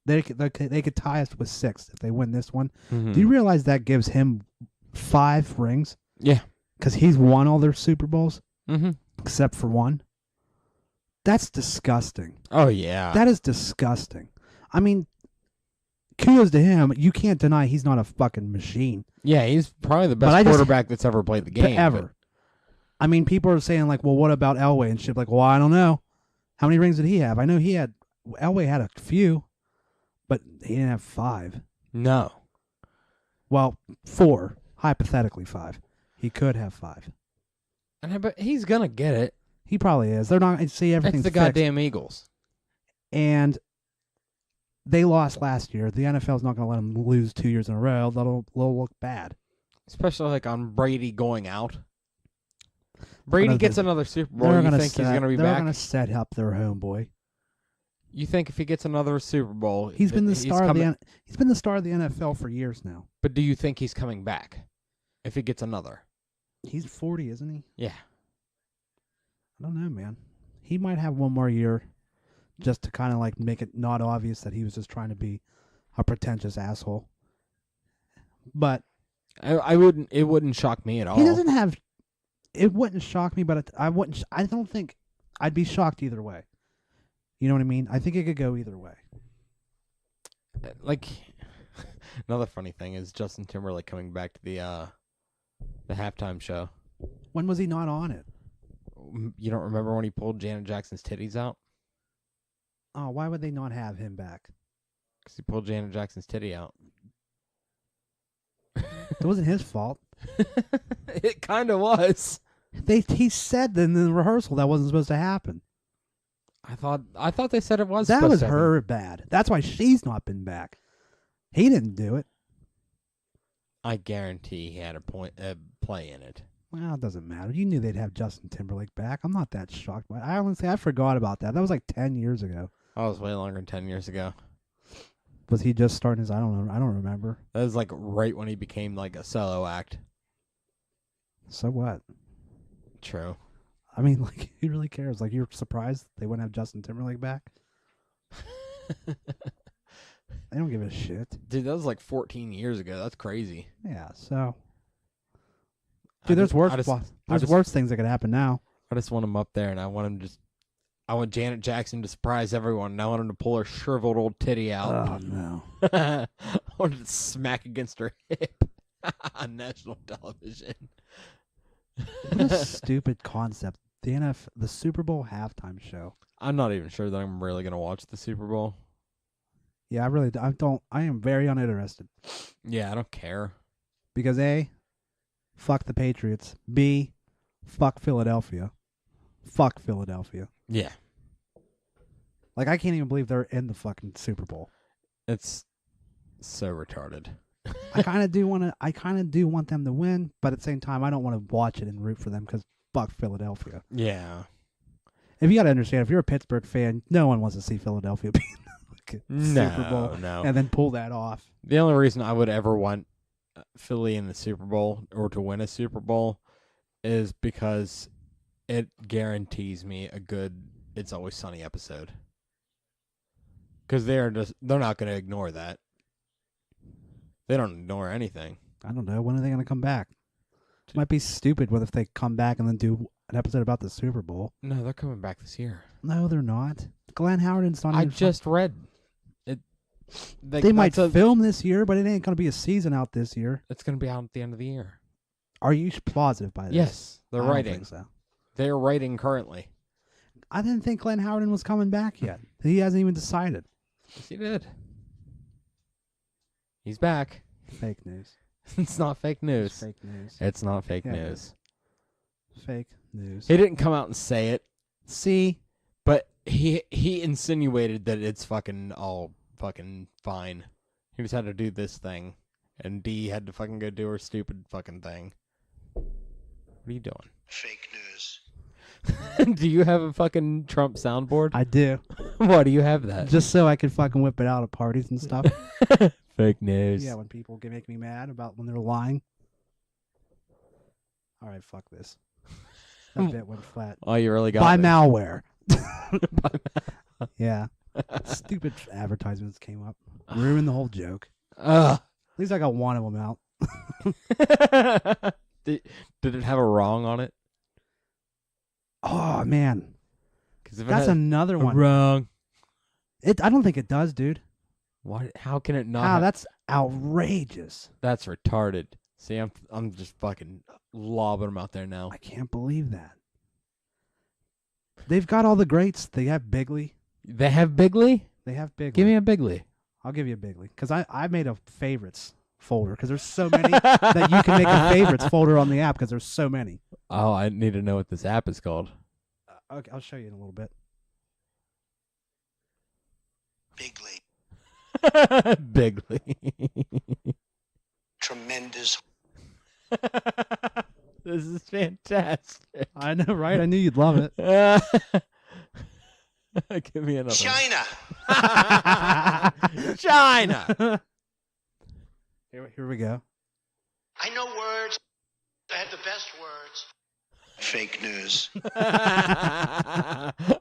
They could tie us with 6 if they win this one. Mm-hmm. Do you realize that gives him 5 rings? Yeah. Because he's won all their Super Bowls, Mm-hmm. except for one. That's disgusting. Oh, yeah. That is disgusting. I mean, kudos to him. You can't deny he's not a fucking machine. Yeah, he's probably the But best quarterback that's ever played the game. Ever. I mean, people are saying, like, well, what about Elway and shit? Like, well, I don't know. How many rings did he have? I know Elway had a few, but he didn't have 5. No. Well, 4. Hypothetically 5. He could have 5. But he's going to get it. He probably is. They're not. See, everything's It's the fixed. goddamn Eagles. And they lost last year. The NFL's not going to let them lose 2 years in a row. They'll look bad. Especially like on Brady going out. Brady gets another Super Bowl. You think he's going to be They're back? going to set up their homeboy. You think if he gets another Super Bowl, He's been the star coming, of the. He's been the star of the NFL for years now. But do you think he's coming back if he gets another? He's 40, isn't he? Yeah. I don't know, man. He might have one more year, just to kind of like make it not obvious that he was just trying to be a pretentious asshole. But I wouldn't. It wouldn't shock me at all. he doesn't have. It wouldn't shock me, but I wouldn't. I don't think I'd be shocked either way. You know what I mean? I think it could go either way. Like another funny thing is Justin Timberlake coming back to the halftime show. When was he not on it? You don't remember when he pulled Janet Jackson's titties out? Oh, why would they not have him back? Because he pulled Janet Jackson's titty out. It wasn't his fault. It kind of was. He said in the rehearsal that wasn't supposed to happen. I thought they said it was. That was supposed to her bad. That's why she's not been back. He didn't do it. I guarantee he had a play in it. Well, it doesn't matter. You knew they'd have Justin Timberlake back. I'm not that shocked by it. I forgot about that. That was like 10 years ago. That was way longer than 10 years ago. Was he just starting his? I don't know. I don't remember. That was like right when he became like a solo act. So what? True. I mean, like, who really cares? Like, you're surprised they wouldn't have Justin Timberlake back? They don't give a shit. Dude, that was like 14 years ago. That's crazy. Yeah, so. Dude, there's worse things that could happen now. I just want him up there, and I want Janet Jackson to surprise everyone, and I want him to pull her shriveled old titty out. Oh, no. I want to smack against her hip on national television. What a stupid concept. The Super Bowl halftime show. I'm not even sure that I'm really going to watch the Super Bowl. Yeah, I am very uninterested. Yeah, I don't care. Because A, fuck the Patriots. B, fuck Philadelphia. Fuck Philadelphia. Yeah. Like, I can't even believe they're in the fucking Super Bowl. It's so retarded. I kind of do want them to win, but at the same time, I don't want to watch it and root for them because fuck Philadelphia. Yeah. If you got to understand, if you're a Pittsburgh fan, no one wants to see Philadelphia be in the Super Bowl and then pull that off. The only reason I would ever want Philly in the Super Bowl or to win a Super Bowl is because it guarantees me a good It's Always Sunny episode. Because they're not going to ignore that. They don't ignore anything. I don't know. When are they going to come back? It might be stupid if they come back and then do an episode about the Super Bowl. No, they're coming back this year. No, they're not. Glenn Howard's not. I just read it. They might film this year, but it ain't going to be a season out this year. It's going to be out at the end of the year. Are you positive by this? Yes, they're I don't writing. think so. They're writing currently. I didn't think Glenn Howard was coming back yet. He hasn't even decided. Yes, he did. He's back. Fake news. It's not fake news. It's fake news. It's not fake Yeah, news. Fake news. He didn't come out and say it, See? but he insinuated that it's fucking all fucking fine. He just had to do this thing, and Dee had to fucking go do her stupid fucking thing. What are you doing? Fake news. Do you have a fucking Trump soundboard? I do. Why do you have that? Just so I could fucking whip it out at parties and stuff. Fake news. Yeah, when people make me mad about when they're lying. All right, fuck this. That bit went flat. Oh, you really got Buy me. malware. Yeah. Stupid advertisements came up. Ruined the whole joke. Ugh. At least I got one of them out. Did it have a wrong on it? Oh, man. 'Cause if it That's had another a one. wrong. I don't think it does, dude. What? How can it not? Wow, that's outrageous. That's retarded. See, I'm just fucking lobbing them out there now. I can't believe that. They've got all the greats. They have Bigley. They have Bigley? They have Bigley. Give me a Bigley. I'll give you a Bigley. Because I made a favorites folder. Because there's so many that you can make a favorites folder on the app. Because there's so many. Oh, I need to know what this app is called. Okay, I'll show you in a little bit. Bigley. Bigley. Tremendous. This is fantastic. I know, right? I knew you'd love it. Give me another. China. China. Here we go. I know words. I have the best words. Fake news.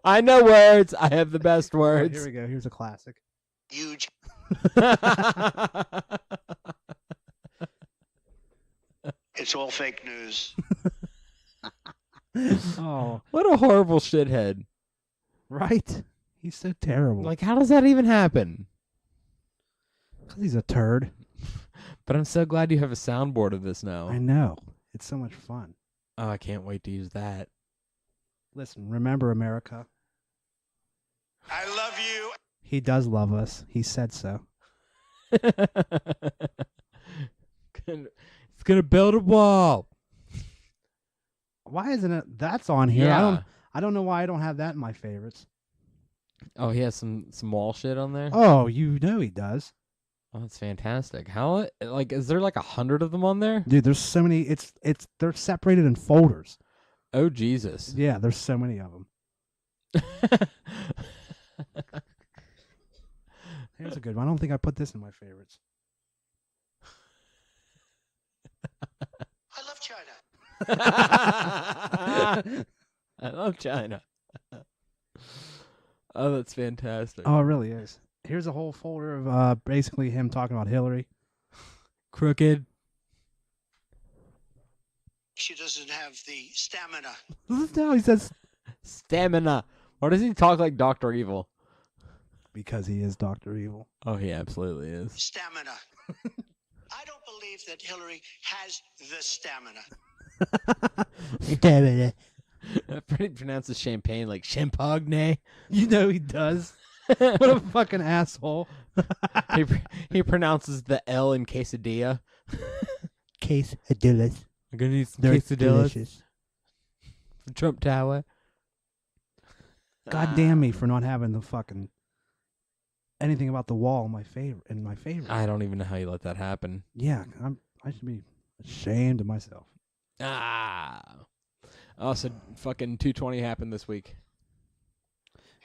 I know words. I have the best words. Here we go. Here's a classic. Huge. It's all fake news. Oh, What a horrible shithead. right. He's so terrible. Like, how does that even happen? 'Cause he's a turd. But I'm so glad you have a soundboard of this now. I know. It's so much fun. Oh, I can't wait to use that. Listen, remember America. I love you. He does love us. He said so. It's gonna build a wall. Why isn't it? That's on here. Yeah. I don't know why I don't have that in my favorites. Oh, he has some wall shit on there. Oh, you know he does, Oh, that's fantastic. How like is there like 100 of them on there? dude. There's so many. It's they're separated in folders. Oh Jesus. Yeah, there's so many of them. Here's a good one. I don't think I put this in my favorites. I love China. I love China. Oh, that's fantastic. Oh, it really is. Here's a whole folder of basically him talking about Hillary. Crooked. She doesn't have the stamina. No, he says Stamina. Why does he talk like Dr. Evil? because he is Dr. Evil. Oh, he absolutely is. Stamina. I don't believe that Hillary has the stamina. Pretty pronounces champagne like champagne. You know he does. What a fucking asshole. He pronounces the L in quesadilla. Quesadillas. I'm gonna need some They're quesadillas. delicious. From Trump Tower. God damn me for not having the fucking anything about the wall in my favorite. I don't even know how you let that happen. Yeah, I should be ashamed of myself. Ah. Oh, so fucking 220 happened this week.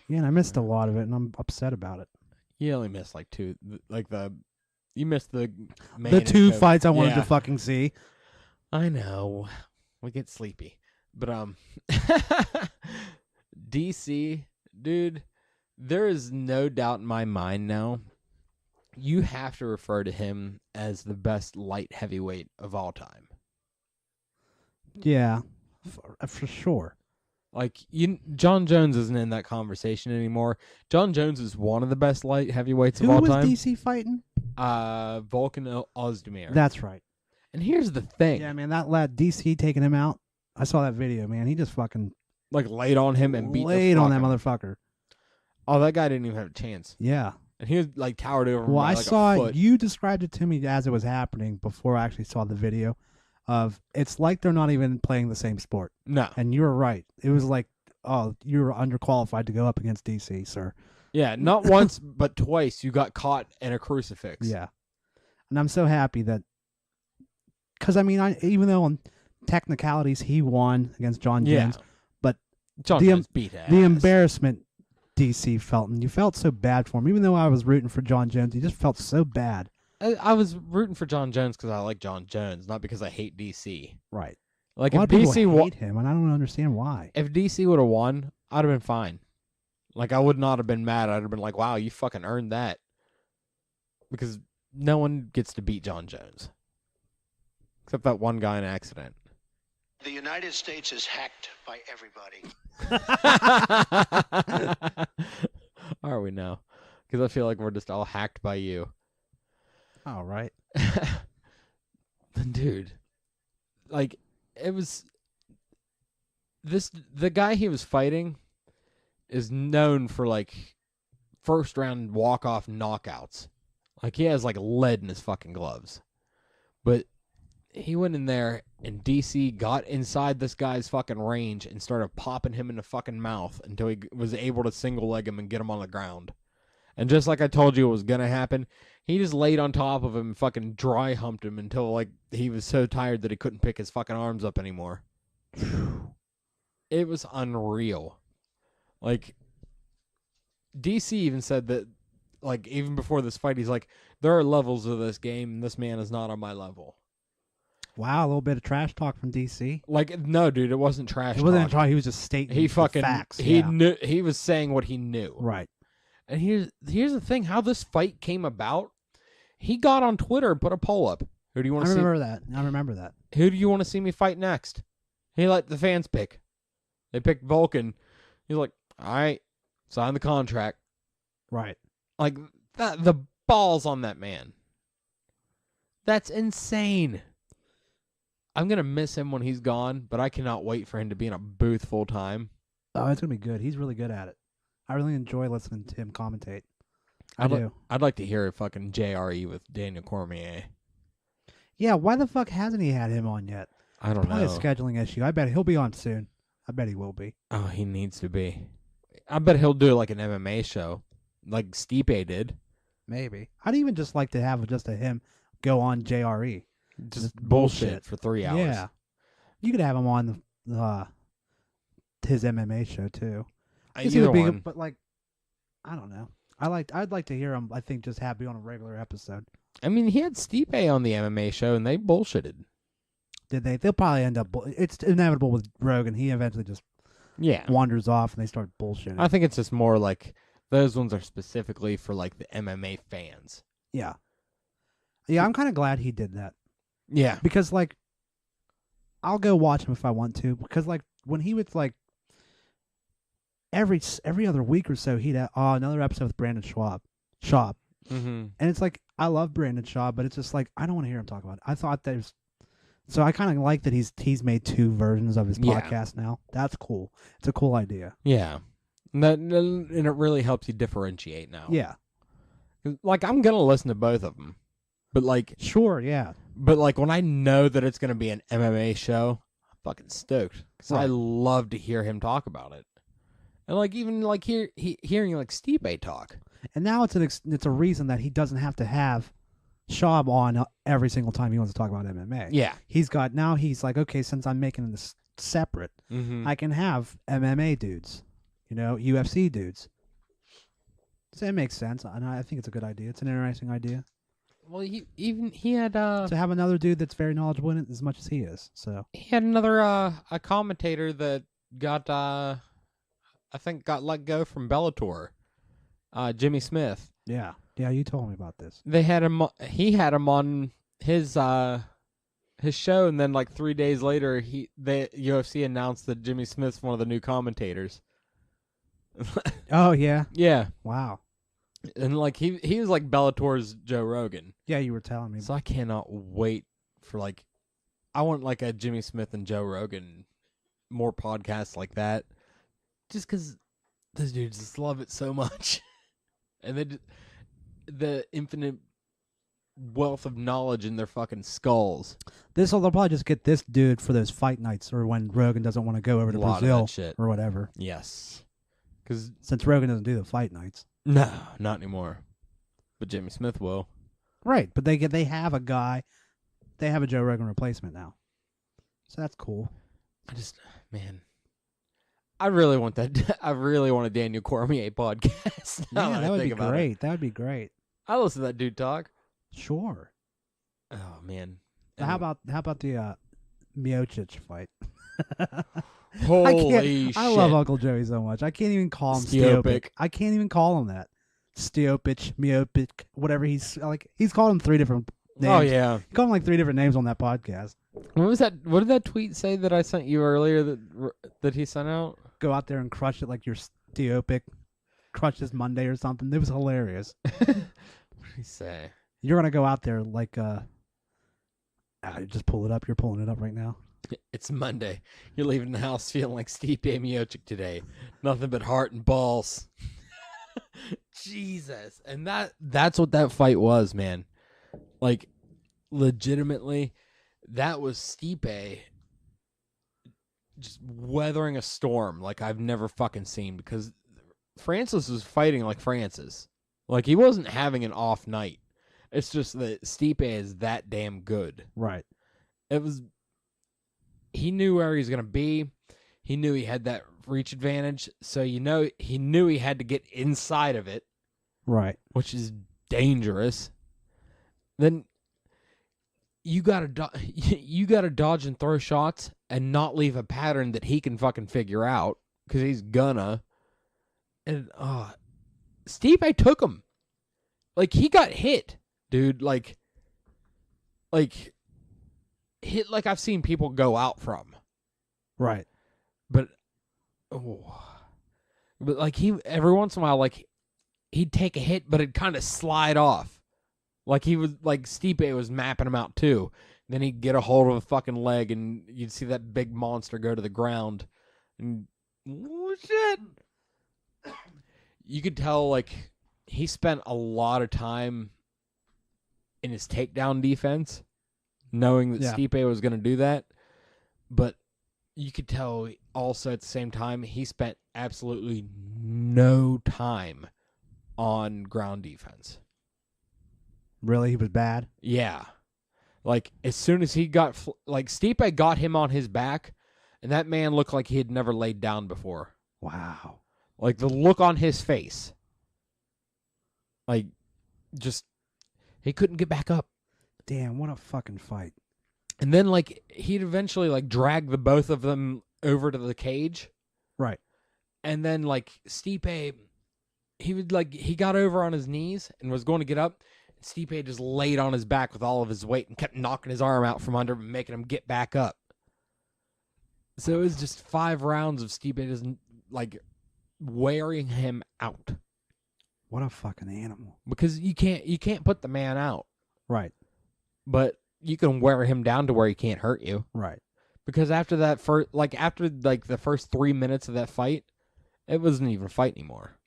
Yeah, and I missed a lot of it, and I'm upset about it. You only missed like two, you missed the main The two and co- fights I wanted to Yeah. fucking see. I know. We get sleepy. But DC, dude, there is no doubt in my mind now. You have to refer to him as the best light heavyweight of all time. Yeah, for sure. Like John Jones isn't in that conversation anymore. John Jones is one of the best light heavyweights of Who all was time. DC fighting? Volkan Ozdemir. That's right. And here's the thing. Yeah, man, that lad DC taking him out. I saw that video, man. He just fucking Like laid on him and beat laid the on fuck that out- motherfucker. Oh, that guy didn't even have a chance. Yeah. And he was like towered over him Well, by, I like, saw a foot. you described it to me as it was happening before I actually saw the video. Of it's like they're not even playing the same sport. No. And you were right. It was like, oh, you were underqualified to go up against DC, sir. Yeah, not once but twice you got caught in a crucifix. Yeah. And I'm so happy that, because I mean, even though on technicalities he won against John Jones, but John the Jones beat ass. the embarrassment DC felt, and you felt so bad for him. Even though I was rooting for John Jones, he just felt so bad. I was rooting for John Jones because I like John Jones, not because I hate DC. Right. Like A lot if of people DC hate him, and I don't understand why. if DC would have won, I'd have been fine. Like I would not have been mad. I'd have been like, "Wow, you fucking earned that." Because no one gets to beat John Jones. Except that one guy in an accident. The United States is hacked by everybody. Are we now? Because I feel like we're just all hacked by you. All right. Dude. Like, it was... The guy he was fighting is known for, like, first-round walk-off knockouts. Like, he has, like, lead in his fucking gloves. But he went in there, and DC got inside this guy's fucking range and started popping him in the fucking mouth until he was able to single leg him and get him on the ground. And just like I told you it was going to happen, he just laid on top of him and fucking dry humped him until, like, he was so tired that he couldn't pick his fucking arms up anymore. It was unreal. Like, DC even said that, like, even before this fight, he's like, there are levels of this game, and this man is not on my level. Wow, a little bit of trash talk from DC. Like, no, dude, it wasn't trash It wasn't talk. trash. He was just stating He fucking, the facts. he yeah. knew, he was saying what he knew. Right. And here's the thing, how this fight came about. He got on Twitter and put a poll up. Who do you want to see? I remember that. Who do you want to see me fight next? He let the fans pick. They picked Vulcan. He's like, all right, sign the contract. Right. Like, that, the balls on that man. That's insane. I'm going to miss him when he's gone, but I cannot wait for him to be in a booth full time. Oh, it's going to be good. He's really good at it. I really enjoy listening to him commentate. I do. I'd like to hear a fucking JRE with Daniel Cormier. Yeah, why the fuck hasn't he had him on yet? I don't Probably know. a scheduling issue. I bet he'll be on soon. I bet he will be. Oh, he needs to be. I bet he'll do like an MMA show, like Stipe did. Maybe. I'd even just like to have just him go on JRE. Just bullshit. bullshit for 3 hours. Yeah. You could have him on his MMA show too. Either one. But like, I don't know. I'd like to hear him. I think just be on a regular episode. I mean, he had Stipe on the MMA show, and they bullshitted. Did they? They'll probably end up. It's inevitable with Rogan. He eventually just wanders off, and they start bullshitting. I think it's just more like those ones are specifically for like the MMA fans. Yeah. Yeah, I'm kind of glad he did that Yeah. because like, I'll go watch him if I want to. Because like when he was like every other week or so, he'd have another episode with Brandon Schaub. Mm-hmm. And it's like, I love Brandon Schaub, but it's just like, I don't want to hear him talk about it. I thought there's, so I kind of like that he's made 2 versions of his podcast now. That's cool. It's a cool idea. Yeah. And it really helps you differentiate now. Yeah. Like, I'm going to listen to both of them. But like, Sure, yeah. but like when I know that it's going to be an MMA show, I'm fucking stoked. Because I Right. love to hear him talk about it. And like, even like hearing like Stipe talk. And now it's a reason that he doesn't have to have Schaub on every single time he wants to talk about MMA. Yeah. He's like, okay, since I'm making this separate, Mm-hmm. I can have MMA dudes, UFC dudes. So it makes sense, and I think it's a good idea. It's an interesting idea Well, he had to have another dude that's very knowledgeable in it as much as he is. So he had another a commentator that got I think got let go from Bellator. Jimmy Smith. yeah, you told me about this. They had him. He had him on his show, and then like 3 days later, the UFC announced that Jimmy Smith's one of the new commentators. Oh yeah, Yeah, wow. and like he was like Bellator's Joe Rogan. Yeah, you were telling me. So I cannot wait for like, I want like a Jimmy Smith and Joe Rogan, more podcasts like that, just because those dudes just love it so much, and the infinite wealth of knowledge in their fucking skulls. They'll probably just get this dude for those fight nights, or when Rogan doesn't want to go over to A lot of Brazil that shit. or whatever. Yes, because Since Rogan doesn't do the fight nights, no, not anymore. But Jimmy Smith will. right? But they have a guy, they have a Joe Rogan replacement now, so that's cool. Man, I really want that. I really want a Daniel Cormier podcast. now Yeah, I that would think be about it. great. That would be great. I listen to that dude talk. Sure. Oh man. How about the Miocic fight. Holy shit! I love Uncle Joey so much. I can't even call him Stiopic. Stiopic. I can't even call him that. Stiopic, Miopic, whatever he's like. He's called him 3 different names. Oh yeah. He called him like 3 different names on that podcast. What was that? What did that tweet say that I sent you earlier that he sent out? Go out there and crush it like you're Stiopic. Crush this Monday or something. It was hilarious. What did he say? You're gonna go out there like just pull it up. You're pulling it up right now. It's Monday. You're leaving the house feeling like Steve Miocic today. Nothing but heart and balls. Jesus. And that's what that fight was, man. Like, legitimately, that was Stipe just weathering a storm like I've never fucking seen, because Francis was fighting like Francis. Like, he wasn't having an off night. It's just that Stipe is that damn good. Right. He knew where he was going to be. He knew he had that reach advantage. So, he knew he had to get inside of it. Right. Which is dangerous. Then you got to dodge and throw shots and not leave a pattern that he can fucking figure out, because he's gonna. And Stipe took him. Like, he got hit, dude. Like hit like I've seen people go out from. Right. But like, he every once in a while, like, he'd take a hit, but it'd kind of slide off. Like, he was like Stipe was mapping him out too. Then he'd get a hold of a fucking leg, and you'd see that big monster go to the ground. And oh, shit! You could tell, like, he spent a lot of time in his takedown defense, knowing that Stipe was going to do that. But you could tell also at the same time he spent absolutely no time on ground defense. Really? He was bad? Yeah. Like, as soon as he got... Stipe got him on his back, and that man looked like he had never laid down before. Wow. Like, the look on his face. Like, just... He couldn't get back up. Damn, what a fucking fight. And then, like, he'd eventually, like, drag the both of them over to the cage. Right. And then, like, Stipe... He got over on his knees and was going to get up. Stipe just laid on his back with all of his weight and kept knocking his arm out from under him, making him get back up. So it was just 5 rounds of Stipe just, like, wearing him out. What a fucking animal. Because you can't put the man out. Right. But you can wear him down to where he can't hurt you. Right. Because after the first 3 minutes of that fight, it wasn't even a fight anymore.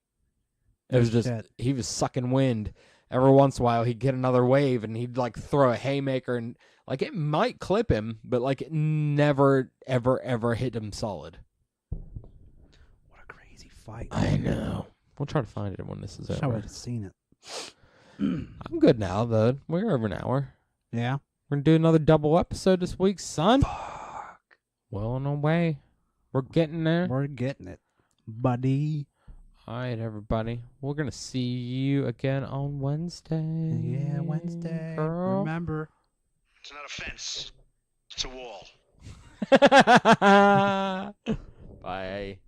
It was just, he was sucking wind. Every once in a while, he'd get another wave, and he'd, like, throw a haymaker, and, like, it might clip him, but, like, it never, ever, ever hit him solid. What a crazy fight. I know. We'll try to find it when this is over. I would have seen it. I'm good now, though. We're over an hour. Yeah? We're going to do another double episode this week, son. Fuck. Well on our way. We're getting there. We're getting it, buddy. All right, everybody. We're going to see you again on Wednesday. Yeah, Wednesday. Girl. Remember. It's not a fence. It's a wall. Bye.